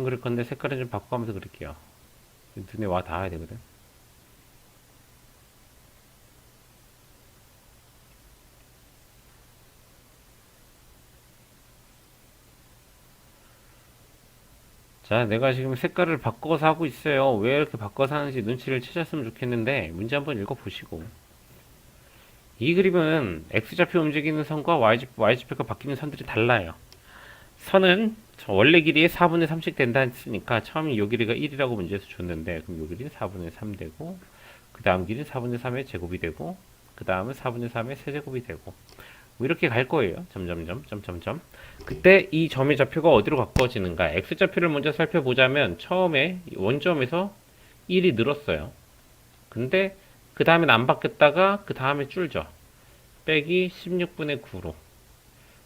그릴 건데 색깔을 좀 바꿔가면서 그릴게요. 눈에 와 닿아야 되거든. 자, 내가 지금 색깔을 바꿔서 하고 있어요. 왜 이렇게 바꿔서 하는지 눈치를 채셨으면 좋겠는데, 문제 한번 읽어보시고. 이 그림은 X좌표 움직이는 선과 Y좌표가 바뀌는 선들이 달라요. 선은 원래 길이의 4분의 3씩 된다 했으니까 처음에 요 길이가 1이라고 문제에서 줬는데, 그럼 요 길이는 4분의 3 되고, 그 다음 길이는 4분의 3의 제곱이 되고, 그 다음은 4분의 3의 세제곱이 되고, 뭐 이렇게 갈 거예요. 점점점. 그때 이 점의 좌표가 어디로 바꿔지는가? X좌표를 먼저 살펴보자면 처음에 원점에서 1이 늘었어요. 근데 그 다음엔 안 바뀌었다가 그 다음에 줄죠. 빼기 16분의 9로.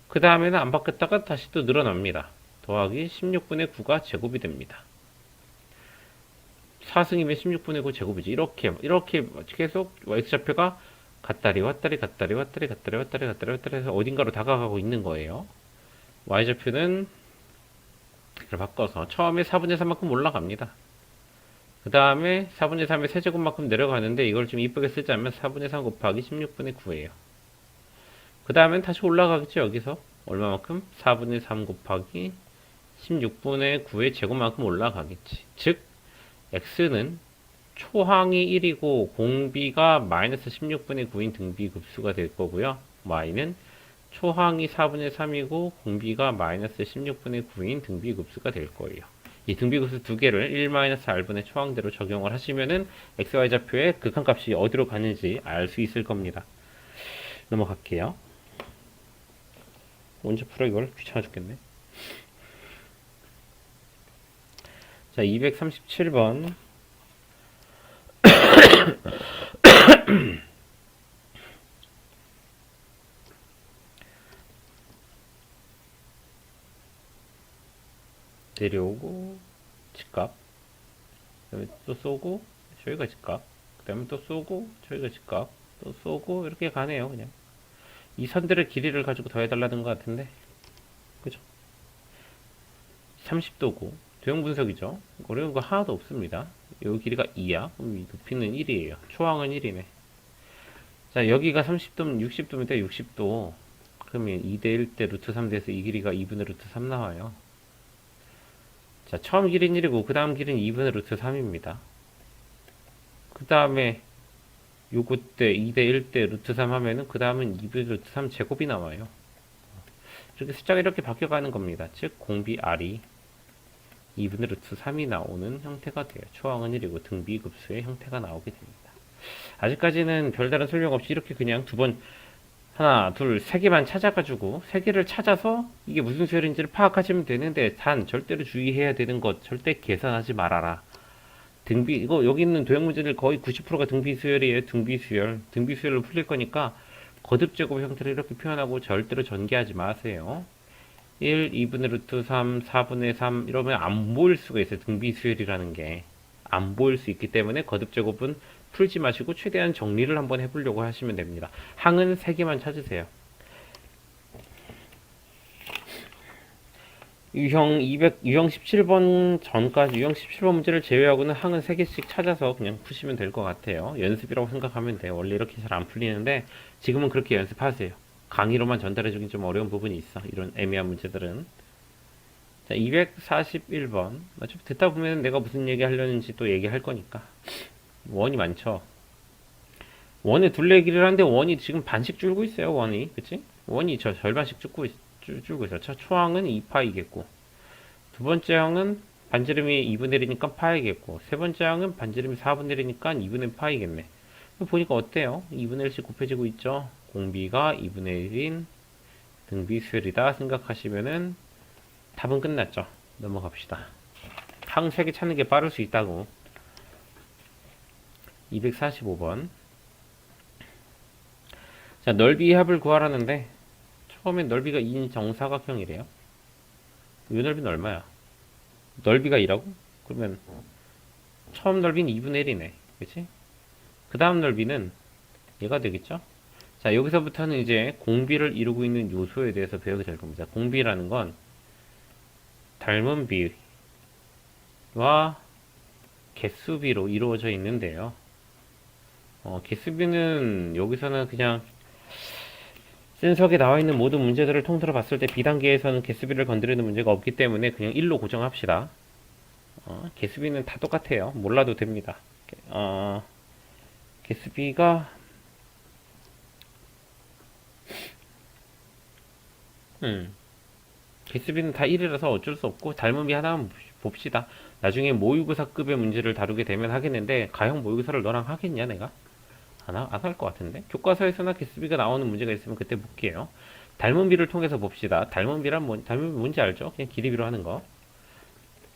그 다음에는 안 바뀌었다가 다시 또 늘어납니다. 더하기 16분의 9가 제곱이 됩니다. 4승이면 16분의 9 제곱이지. 이렇게 계속 X좌표가 갔다리 왔다리 해서 어딘가로 다가가고 있는 거예요. Y좌표는 이걸 바꿔서 처음에 4분의 3만큼 올라갑니다. 그 다음에 4분의 3의 세제곱만큼 내려가는데 이걸 좀 이쁘게 쓰자면 4분의 3 곱하기 16분의 9예요. 그 다음엔 다시 올라가겠죠. 여기서 얼마만큼? 4분의 3 곱하기 16분의 9의 제곱만큼 올라가겠지. 즉 x는 초항이 1이고 공비가 마이너스 16분의 9인 등비급수가 될 거고요. y는 초항이 4분의 3이고 공비가 마이너스 16분의 9인 등비급수가 될 거예요. 이 등비급수 두 개를 1-r분의 초항대로 적용을 하시면은 xy 좌표의 극한값이 어디로 가는지 알 수 있을 겁니다. 넘어갈게요. 언제 풀어 이걸? 귀찮아 죽겠네. 자, 237번. 내려오고 직각, 그 다음에 또 쏘고 저희가 직각, 그 다음에 또 쏘고 저희가 직각, 또 쏘고 이렇게 가네요. 그냥 이 선들의 길이를 가지고 더해달라는 것 같은데, 그죠? 30도고 도형 분석이죠. 어려운 거 하나도 없습니다. 여기 길이가 2야. 그럼 이 높이는 1이에요. 초항은 1이네. 자, 여기가 30도면 60도입니다. 60도. 그러면 2대 1대 루트 3 돼서 이 길이가 2분의 루트 3 나와요. 자, 처음 길이는 1이고 그 다음 길이는 2분의 루트 3입니다. 그 다음에 요거 때 2대 1대 루트 3 하면은 그 다음은 2분의 루트 3 제곱이 나와요. 이렇게 숫자가 이렇게 바뀌어가는 겁니다. 즉 공비 R이 2분의 루트 3이 나오는 형태가 돼요. 초항은 1이고 등비급수의 형태가 나오게 됩니다. 아직까지는 별다른 설명 없이 이렇게 그냥 두 번, 하나, 둘, 세 개만 찾아가지고 세 개를 찾아서 이게 무슨 수열인지를 파악하시면 되는데, 단 절대로 주의해야 되는 것, 절대 계산하지 말아라. 등비, 이거 여기 있는 도형 문제들 거의 90%가 등비수열이에요. 등비수열로 풀릴 거니까 거듭제곱 형태를 이렇게 표현하고 절대로 전개하지 마세요. 1, 2분의 루트 3, 4분의 3 이러면 안 보일 수가 있어요. 등비수열이라는 게 안 보일 수 있기 때문에 거듭제곱은 풀지 마시고 최대한 정리를 한번 해보려고 하시면 됩니다. 항은 3개만 찾으세요. 유형 17번 전까지 유형 17번 문제를 제외하고는 항은 3개씩 찾아서 그냥 푸시면 될 것 같아요. 연습이라고 생각하면 돼요. 원래 이렇게 잘 안 풀리는데 지금은 그렇게 연습하세요. 강의로만 전달해주긴 좀 어려운 부분이 있어. 이런 애매한 문제들은. 자, 241번. 어차피 듣다 보면 내가 무슨 얘기 하려는지 또 얘기할 거니까. 원이 많죠. 원의 둘레 길이를 하는데 원이 지금 반씩 줄고 있어요. 원이. 그치? 원이 저 절반씩 줄고 있어요. 초항은 2파이겠고, 두 번째 항은 반지름이 2분의 1이니까 파이겠고, 세 번째 항은 반지름이 4분의 1이니까 2분의 파이겠네. 보니까 어때요? 2분의 1씩 곱해지고 있죠? 공비가 2분의 1인 등비수열이다 생각하시면은 답은 끝났죠. 넘어갑시다. 항 3개 찾는 게 빠를 수 있다고. 245번. 자, 넓이의 합을 구하라는데 처음엔 넓이가 2인 정사각형이래요. 이 넓이는 얼마야? 넓이가 2라고? 그러면 처음 넓이는 2분의 1이네. 그치? 그 다음 넓이는 얘가 되겠죠? 자, 여기서부터는 이제 공비를 이루고 있는 요소에 대해서 배우게 될 겁니다. 공비라는 건 닮은 비와 개수비로 이루어져 있는데요. 개수비는 여기서는 그냥 센석에 나와 있는 모든 문제들을 통틀어 봤을 때 B단계에서는 개수비를 건드리는 문제가 없기 때문에 그냥 1로 고정합시다. 개수비는 다 똑같아요. 몰라도 됩니다. 어, 개수비가 음, 개수비는 다 1이라서 어쩔 수 없고 닮은비 하나만 봅시다. 나중에 모의고사급의 문제를 다루게 되면 하겠는데 가형 모의고사를 너랑 하겠냐 내가? 안 할 것 같은데? 교과서에서나 개수비가 나오는 문제가 있으면 그때 볼게요. 닮은비를 통해서 봅시다. 닮은비 뭔지 알죠? 그냥 기리비로 하는 거.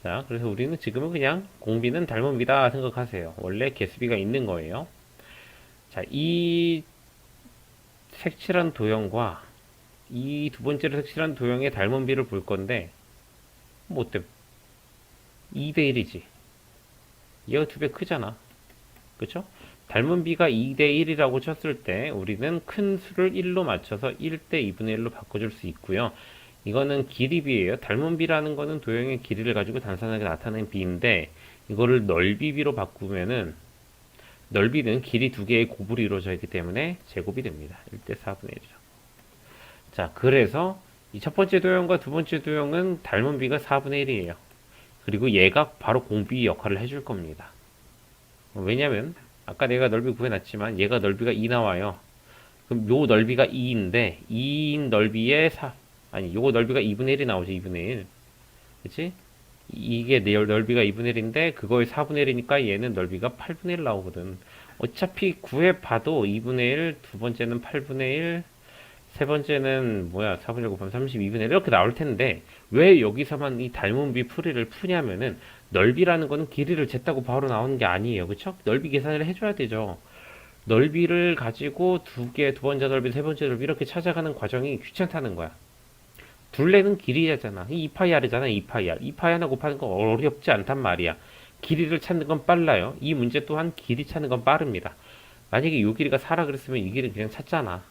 자, 그래서 우리는 지금은 그냥 공비는 닮은비다 생각하세요. 원래 개수비가 있는 거예요. 자, 이 색칠한 도형과 이 두 번째로 색칠한 도형의 닮은비를 볼 건데, 뭐 어때? 2대1이지. 얘가 두 배 크잖아. 그쵸? 닮은비가 2대1이라고 쳤을 때 우리는 큰 수를 1로 맞춰서 1대 2분의 1로 바꿔줄 수 있고요. 이거는 길이비예요. 닮은비라는 거는 도형의 길이를 가지고 단순하게 나타낸 비인데 이거를 넓이비로 바꾸면은 넓이는 길이 두 개의 곱으로 이루어져 있기 때문에 제곱이 됩니다. 1대 4분의 1이죠. 자, 그래서 이 첫 번째 도형과 두 번째 도형은 닮은비가 4분의 1이에요. 그리고 얘가 바로 공비 역할을 해줄 겁니다. 왜냐면 아까 내가 넓이 구해놨지만 얘가 넓이가 2 나와요. 그럼 요 넓이가 2인데 2인 넓이에 요거 넓이가 2분의 1이 나오죠. 2분의 1. 그치? 이게 내 넓이가 2분의 1인데 그거의 4분의 1이니까 얘는 넓이가 8분의 1 나오거든. 어차피 구해봐도 2분의 1, 두 번째는 8분의 1, 세 번째는 뭐야 4분의 1 곱하면 32분의 1 이렇게 나올 텐데 왜 여기서만 이 닮은비 풀이를 푸냐면은 넓이라는 거는 길이를 쟀다고 바로 나오는 게 아니에요. 그쵸? 넓이 계산을 해줘야 되죠. 넓이를 가지고 두 번째 넓이, 세 번째 넓이 이렇게 찾아가는 과정이 귀찮다는 거야. 둘레는 길이잖아. 2파이 R이잖아. 2파이 R. 2파이 하나 곱하는 거 어렵지 않단 말이야. 길이를 찾는 건 빨라요. 이 문제 또한 길이 찾는 건 빠릅니다. 만약에 이 길이가 4라 그랬으면 이 길이 그냥 찾잖아.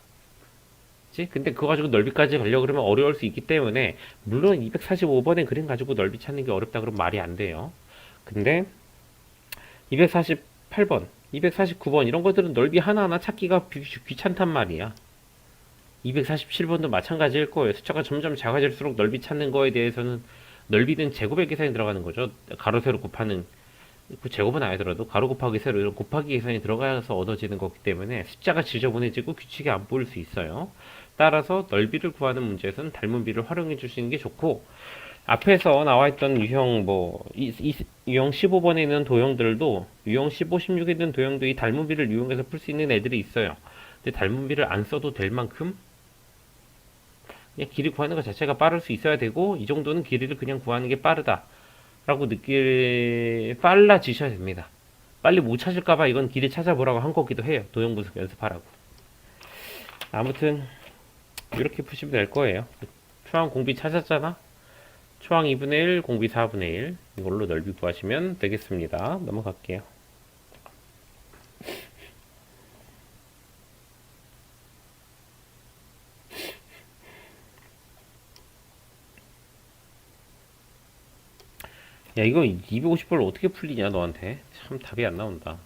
그치? 근데 그거 가지고 넓이까지 가려고 그러면 어려울 수 있기 때문에 물론 245번의 그림 가지고 넓이 찾는 게 어렵다 그러면 말이 안 돼요. 근데 248번, 249번 이런 것들은 넓이 하나하나 찾기가 귀찮단 말이야. 247번도 마찬가지일 거예요. 숫자가 점점 작아질수록 넓이 찾는 거에 대해서는 넓이든 제곱의 계산이 들어가는 거죠. 가로 세로 곱하는 그 제곱은 아니더라도 가로 곱하기 세로 이런 곱하기 계산이 들어가서 얻어지는 거기 때문에 숫자가 지저분해지고 규칙이 안 보일 수 있어요. 따라서 넓이를 구하는 문제에서는 닮은비를 활용해 주시는 게 좋고 앞에서 나와 있던 유형 유형 15번에 있는 도형들도 유형 15, 16에 있는 도형도 이 닮은비를 이용해서 풀 수 있는 애들이 있어요. 근데 닮은비를 안 써도 될 만큼 그냥 길이 구하는 것 자체가 빠를 수 있어야 되고 이 정도는 길이를 그냥 구하는 게 빠르다 라고 빨라지셔야 됩니다. 빨리 못 찾을까봐 이건 길이 찾아보라고 한 거기도 해요. 도형 분석 연습하라고. 아무튼 이렇게 푸시면 될 거예요. 초항 공비 찾았잖아. 초항 2분의 1, 공비 4분의 1 이걸로 넓이 구하시면 되겠습니다. 넘어갈게요. 야 이거 250번을 어떻게 풀리냐 너한테. 참 답이 안 나온다.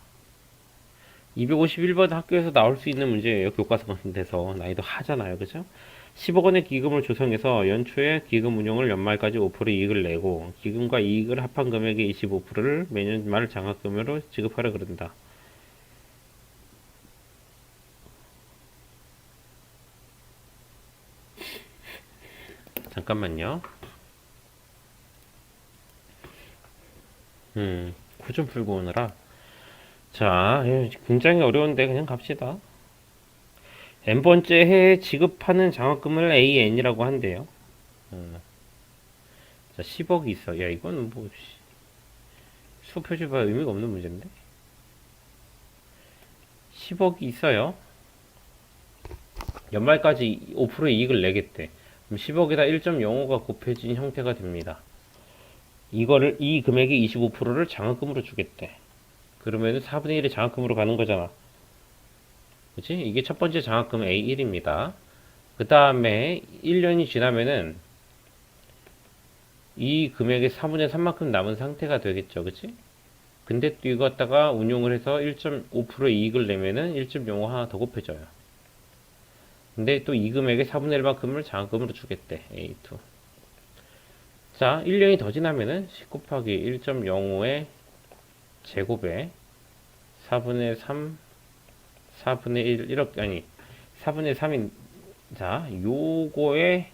251번 학교에서 나올 수 있는 문제예요. 교과서 같은 데서 난이도 하잖아요. 그죠? 10억 원의 기금을 조성해서 연초에 기금 운용을 연말까지 5% 이익을 내고 기금과 이익을 합한 금액의 25%를 매년 말 장학금으로 지급하라 그런다. 잠깐만요. 코 좀 풀고 오느라. 자, 굉장히 어려운데 그냥 갑시다. n번째 해에 지급하는 장학금을 AN이라고 한대요. 자, 10억이 있어. 야, 이건 뭐, 수 표시 봐 의미가 없는 문제인데? 10억이 있어요. 연말까지 5% 이익을 내겠대. 그럼 10억에다 1.05가 곱해진 형태가 됩니다. 이 금액의 25%를 장학금으로 주겠대. 그러면 4분의 1이 장학금으로 가는 거잖아. 그치? 이게 첫 번째 장학금 A1입니다. 그 다음에 1년이 지나면은 이 금액의 4분의 3만큼 남은 상태가 되겠죠. 그치? 근데 또 이거 갖다가 운용을 해서 1.5% 이익을 내면은 1.05 하나 더 곱해져요. 근데 또 이 금액의 4분의 1만큼을 장학금으로 주겠대. A2. 자, 1년이 더 지나면은 10 곱하기 1.05의 제곱에 4분의 3, 4분의 1, 이렇게, 아니, 4분의 3인, 자, 요거에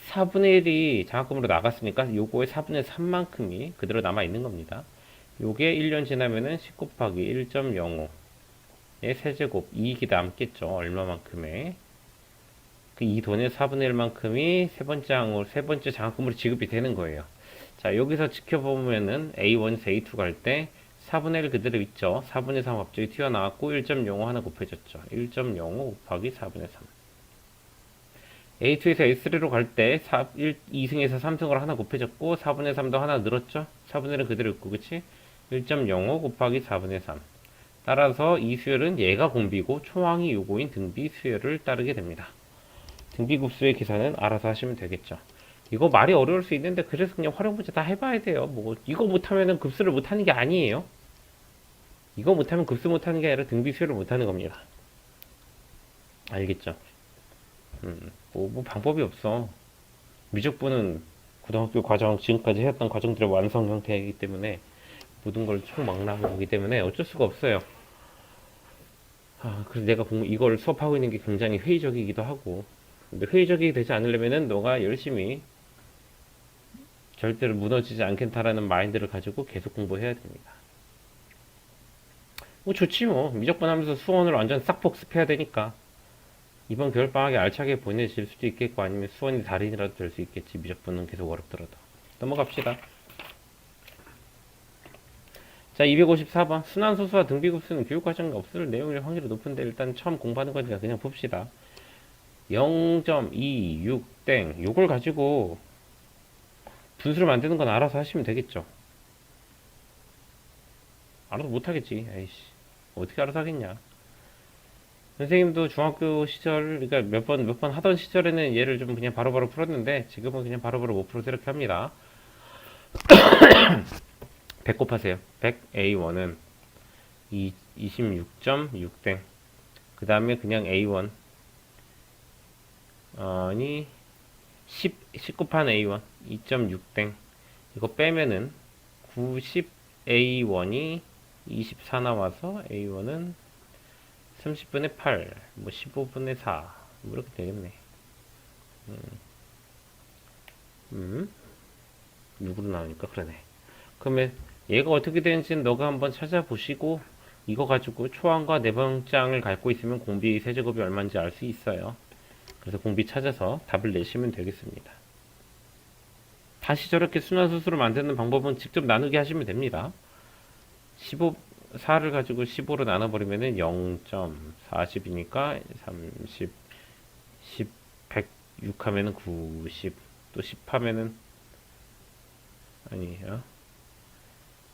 4분의 1이 장학금으로 나갔으니까 요거의 4분의 3만큼이 그대로 남아있는 겁니다. 요게 1년 지나면은 10 곱하기 1.05의 세제곱 이익이 남겠죠. 얼마만큼의. 그 이 돈의 4분의 1만큼이 세 번째 장학금으로 지급이 되는 거예요. 자, 여기서 지켜보면은 A1, A2 갈 때 4분의 1 그대로 있죠. 4분의 3 갑자기 튀어나왔고 1.05 하나 곱해졌죠. 1.05 곱하기 4분의 3. A2에서 A3로 갈 때 2승에서 3승으로 하나 곱해졌고 4분의 3도 하나 늘었죠. 4분의 1은 그대로 있고 그치? 1.05 곱하기 4분의 3. 따라서 이 수열은 얘가 공비고 초항이 요거인 등비 수열을 따르게 됩니다. 등비급수의 계산은 알아서 하시면 되겠죠. 이거 말이 어려울 수 있는데 그래서 그냥 활용 문제 다 해봐야 돼요. 뭐 이거 못하면은 급수를 못하는 게 아니에요. 이거 못하면 급수 못하는 게 아니라 등비 수열을 못하는 겁니다. 알겠죠? 뭐 방법이 없어. 미적분은 고등학교 과정 지금까지 해왔던 과정들의 완성 형태이기 때문에 모든 걸 총망라한 거기 때문에 어쩔 수가 없어요. 그래서 내가 이걸 수업하고 있는 게 굉장히 회의적이기도 하고, 근데 회의적이 되지 않으려면은 너가 열심히 절대로 무너지지 않겠다라는 마인드를 가지고 계속 공부해야 됩니다. 뭐 좋지 뭐. 미적분 하면서 수원을 완전 싹 복습해야 되니까 이번 겨울방학에 알차게 보내실 수도 있겠고 아니면 수원이 달인이라도 될 수 있겠지. 미적분은 계속 어렵더라도. 넘어갑시다. 자, 254번. 순환소수와 등비급수는 교육과정에 없을 내용일 확률이 높은데 일단 처음 공부하는 거니까 그냥 봅시다. 0.26 땡. 요걸 가지고 분수를 만드는 건 알아서 하시면 되겠죠. 알아서 못하겠지. 에이씨. 어떻게 알아서 하겠냐. 선생님도 중학교 시절, 그러니까 몇 번 하던 시절에는 얘를 좀 그냥 바로바로 풀었는데 지금은 그냥 바로바로 못 풀어서 이렇게 합니다. 100 곱하세요. 100 A1은 26.6땡. 그 다음에 그냥 A1 아니 10 곱한 A1 2.6땡. 이거 빼면은 90 A1이 24 나와서 A1은 30분의 8, 뭐 15분의 4, 뭐 이렇게 되겠네. 누구로 나오니까 그러네. 그러면 얘가 어떻게 되는지는 너가 한번 찾아보시고 이거 가지고 초항과 내번장을 갖고 있으면 공비 세제곱이 얼마인지 알 수 있어요. 그래서 공비 찾아서 답을 내시면 되겠습니다. 다시 저렇게 순환수수를 만드는 방법은 직접 나누기 하시면 됩니다. 4를 가지고 15로 나눠버리면은 0.40이니까 30, 10, 106 하면은 90, 또 10 하면은, 아니에요.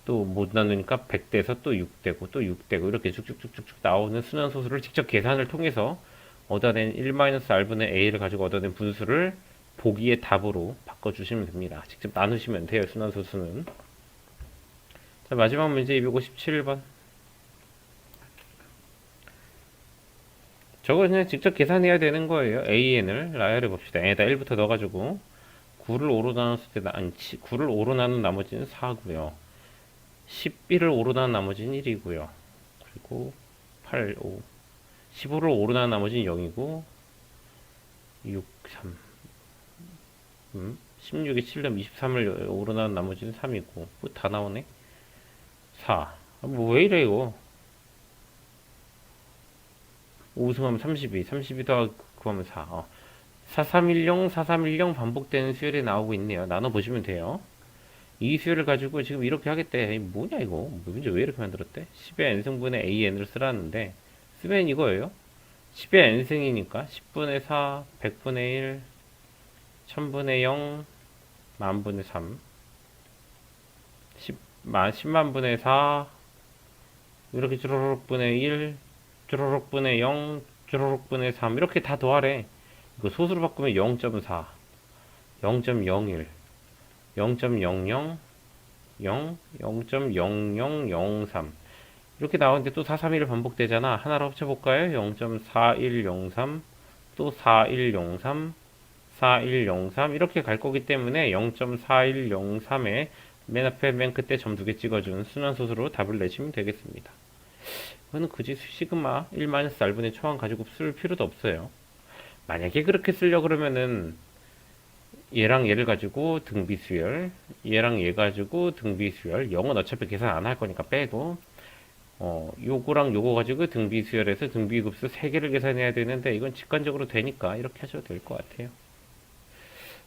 또 못 나누니까 100대에서 또 6대고, 또 6대고, 이렇게 쭉쭉쭉쭉 나오는 순환소수를 직접 계산을 통해서 얻어낸 1-r분의 a를 가지고 얻어낸 분수를 보기의 답으로 바꿔주시면 됩니다. 직접 나누시면 돼요, 순환소수는. 자, 마지막 문제 257번. 저거 그냥 직접 계산해야 되는 거예요. AN을 라야를 봅시다. n에다 1부터 넣어가지고 9를 5로 나눴을 때, 아니 9를 5로 나눈 나머지는 4고요. 11을 5로 나눈 나머지는 1이고요. 그리고 8, 5. 15를 5로 나눈 나머지는 0이고 6, 3. 16에 7점 23을 5로 나눈 나머지는 3이고 뭐 다 나오네. 4. 뭐 왜 이래 이거. 5승하면 32, 32 더하기 9 하면 4. 4310, 4310 반복되는 수열이 나오고 있네요. 나눠보시면 돼요. 이 수열을 가지고 지금 이렇게 하겠대. 뭐냐 이거. 문제 왜 이렇게 만들었대? 10의 n승분의 an을 쓰라는데 쓰면 이거예요. 10의 n승이니까 10분의 4, 100분의 1, 1000분의 0, 만분의 3, 10만분의 4, 이렇게 주로록 분의 1, 주로록 분의 0, 주로록 분의 3 이렇게 다 더하래. 이거 소수로 바꾸면 0.4, 0.01, 0.00, 0, 0.0003 이렇게 나오는데 또 431을 반복되잖아. 하나로 합쳐볼까요? 0.4103, 또 4103, 4103 이렇게 갈 거기 때문에 0.4103에 맨 앞에 맨 끝에 점 2개 찍어준 순환소수로 답을 내시면 되겠습니다. 이거는 굳이 시그마 1-r분의 초항 가지고 쓸 필요도 없어요. 만약에 그렇게 쓰려고 그러면은 얘랑 얘를 가지고 등비수열, 얘랑 얘 가지고 등비수열, 0은 어차피 계산 안 할 거니까 빼고, 요거랑 요거 가지고 등비수열에서 등비급수 3개를 계산해야 되는데 이건 직관적으로 되니까 이렇게 하셔도 될 것 같아요.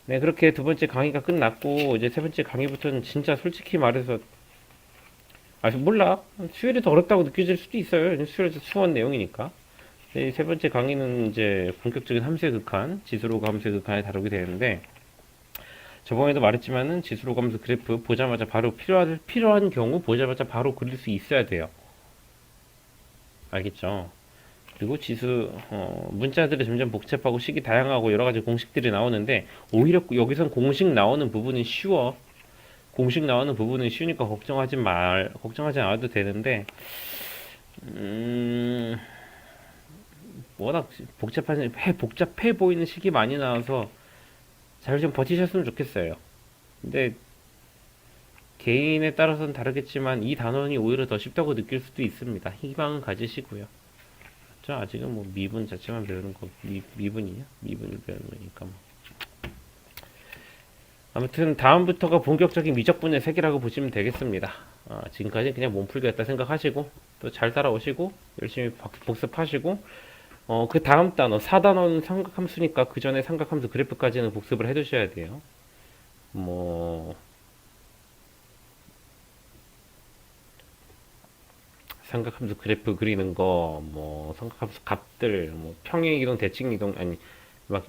네, 그렇게 두 번째 강의가 끝났고 이제 세 번째 강의부터는 진짜 솔직히 말해서 몰라. 수열이 더 어렵다고 느껴질 수도 있어요. 수열에서 수원 내용이니까. 네, 세 번째 강의는 이제 본격적인 함수의 극한, 지수로그 함수의 극한을 다루게 되는데 저번에도 말했지만은 지수로그 함수 그래프 보자마자 바로 필요한 경우 보자마자 바로 그릴 수 있어야 돼요. 알겠죠? 그리고 문자들이 점점 복잡하고 식이 다양하고 여러 가지 공식들이 나오는데 오히려 여기선 공식 나오는 부분은 쉬워. 공식 나오는 부분은 쉬우니까 걱정하지 않아도 되는데, 워낙 복잡해 보이는 식이 많이 나와서 잘 좀 버티셨으면 좋겠어요. 근데 개인에 따라서는 다르겠지만 이 단원이 오히려 더 쉽다고 느낄 수도 있습니다. 희망은 가지시고요. 저 아직은 뭐 미분 자체만 배우는 거 미분이냐? 미분을 배우는 거니까 뭐. 아무튼 다음부터가 본격적인 미적분의 세계라고 보시면 되겠습니다. 지금까지 그냥 몸풀기였다 생각하시고 또 잘 따라오시고 열심히 복습하시고 그 다음 단어 4단원은 삼각함수니까 그 전에 삼각함수 그래프까지는 복습을 해두셔야 돼요. 뭐 삼각함수 그래프 그리는 거, 뭐 삼각함수 값들, 뭐 평행이동, 대칭이동, 아니 막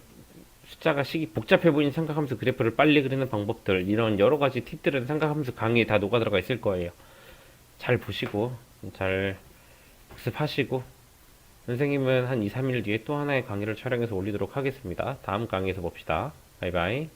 숫자가 식이 복잡해 보이는 삼각함수 그래프를 빨리 그리는 방법들, 이런 여러 가지 팁들은 삼각함수 강의에 다 녹아 들어가 있을 거예요. 잘 보시고 잘 복습하시고 선생님은 한 2, 3일 뒤에 또 하나의 강의를 촬영해서 올리도록 하겠습니다. 다음 강의에서 봅시다. 바이바이.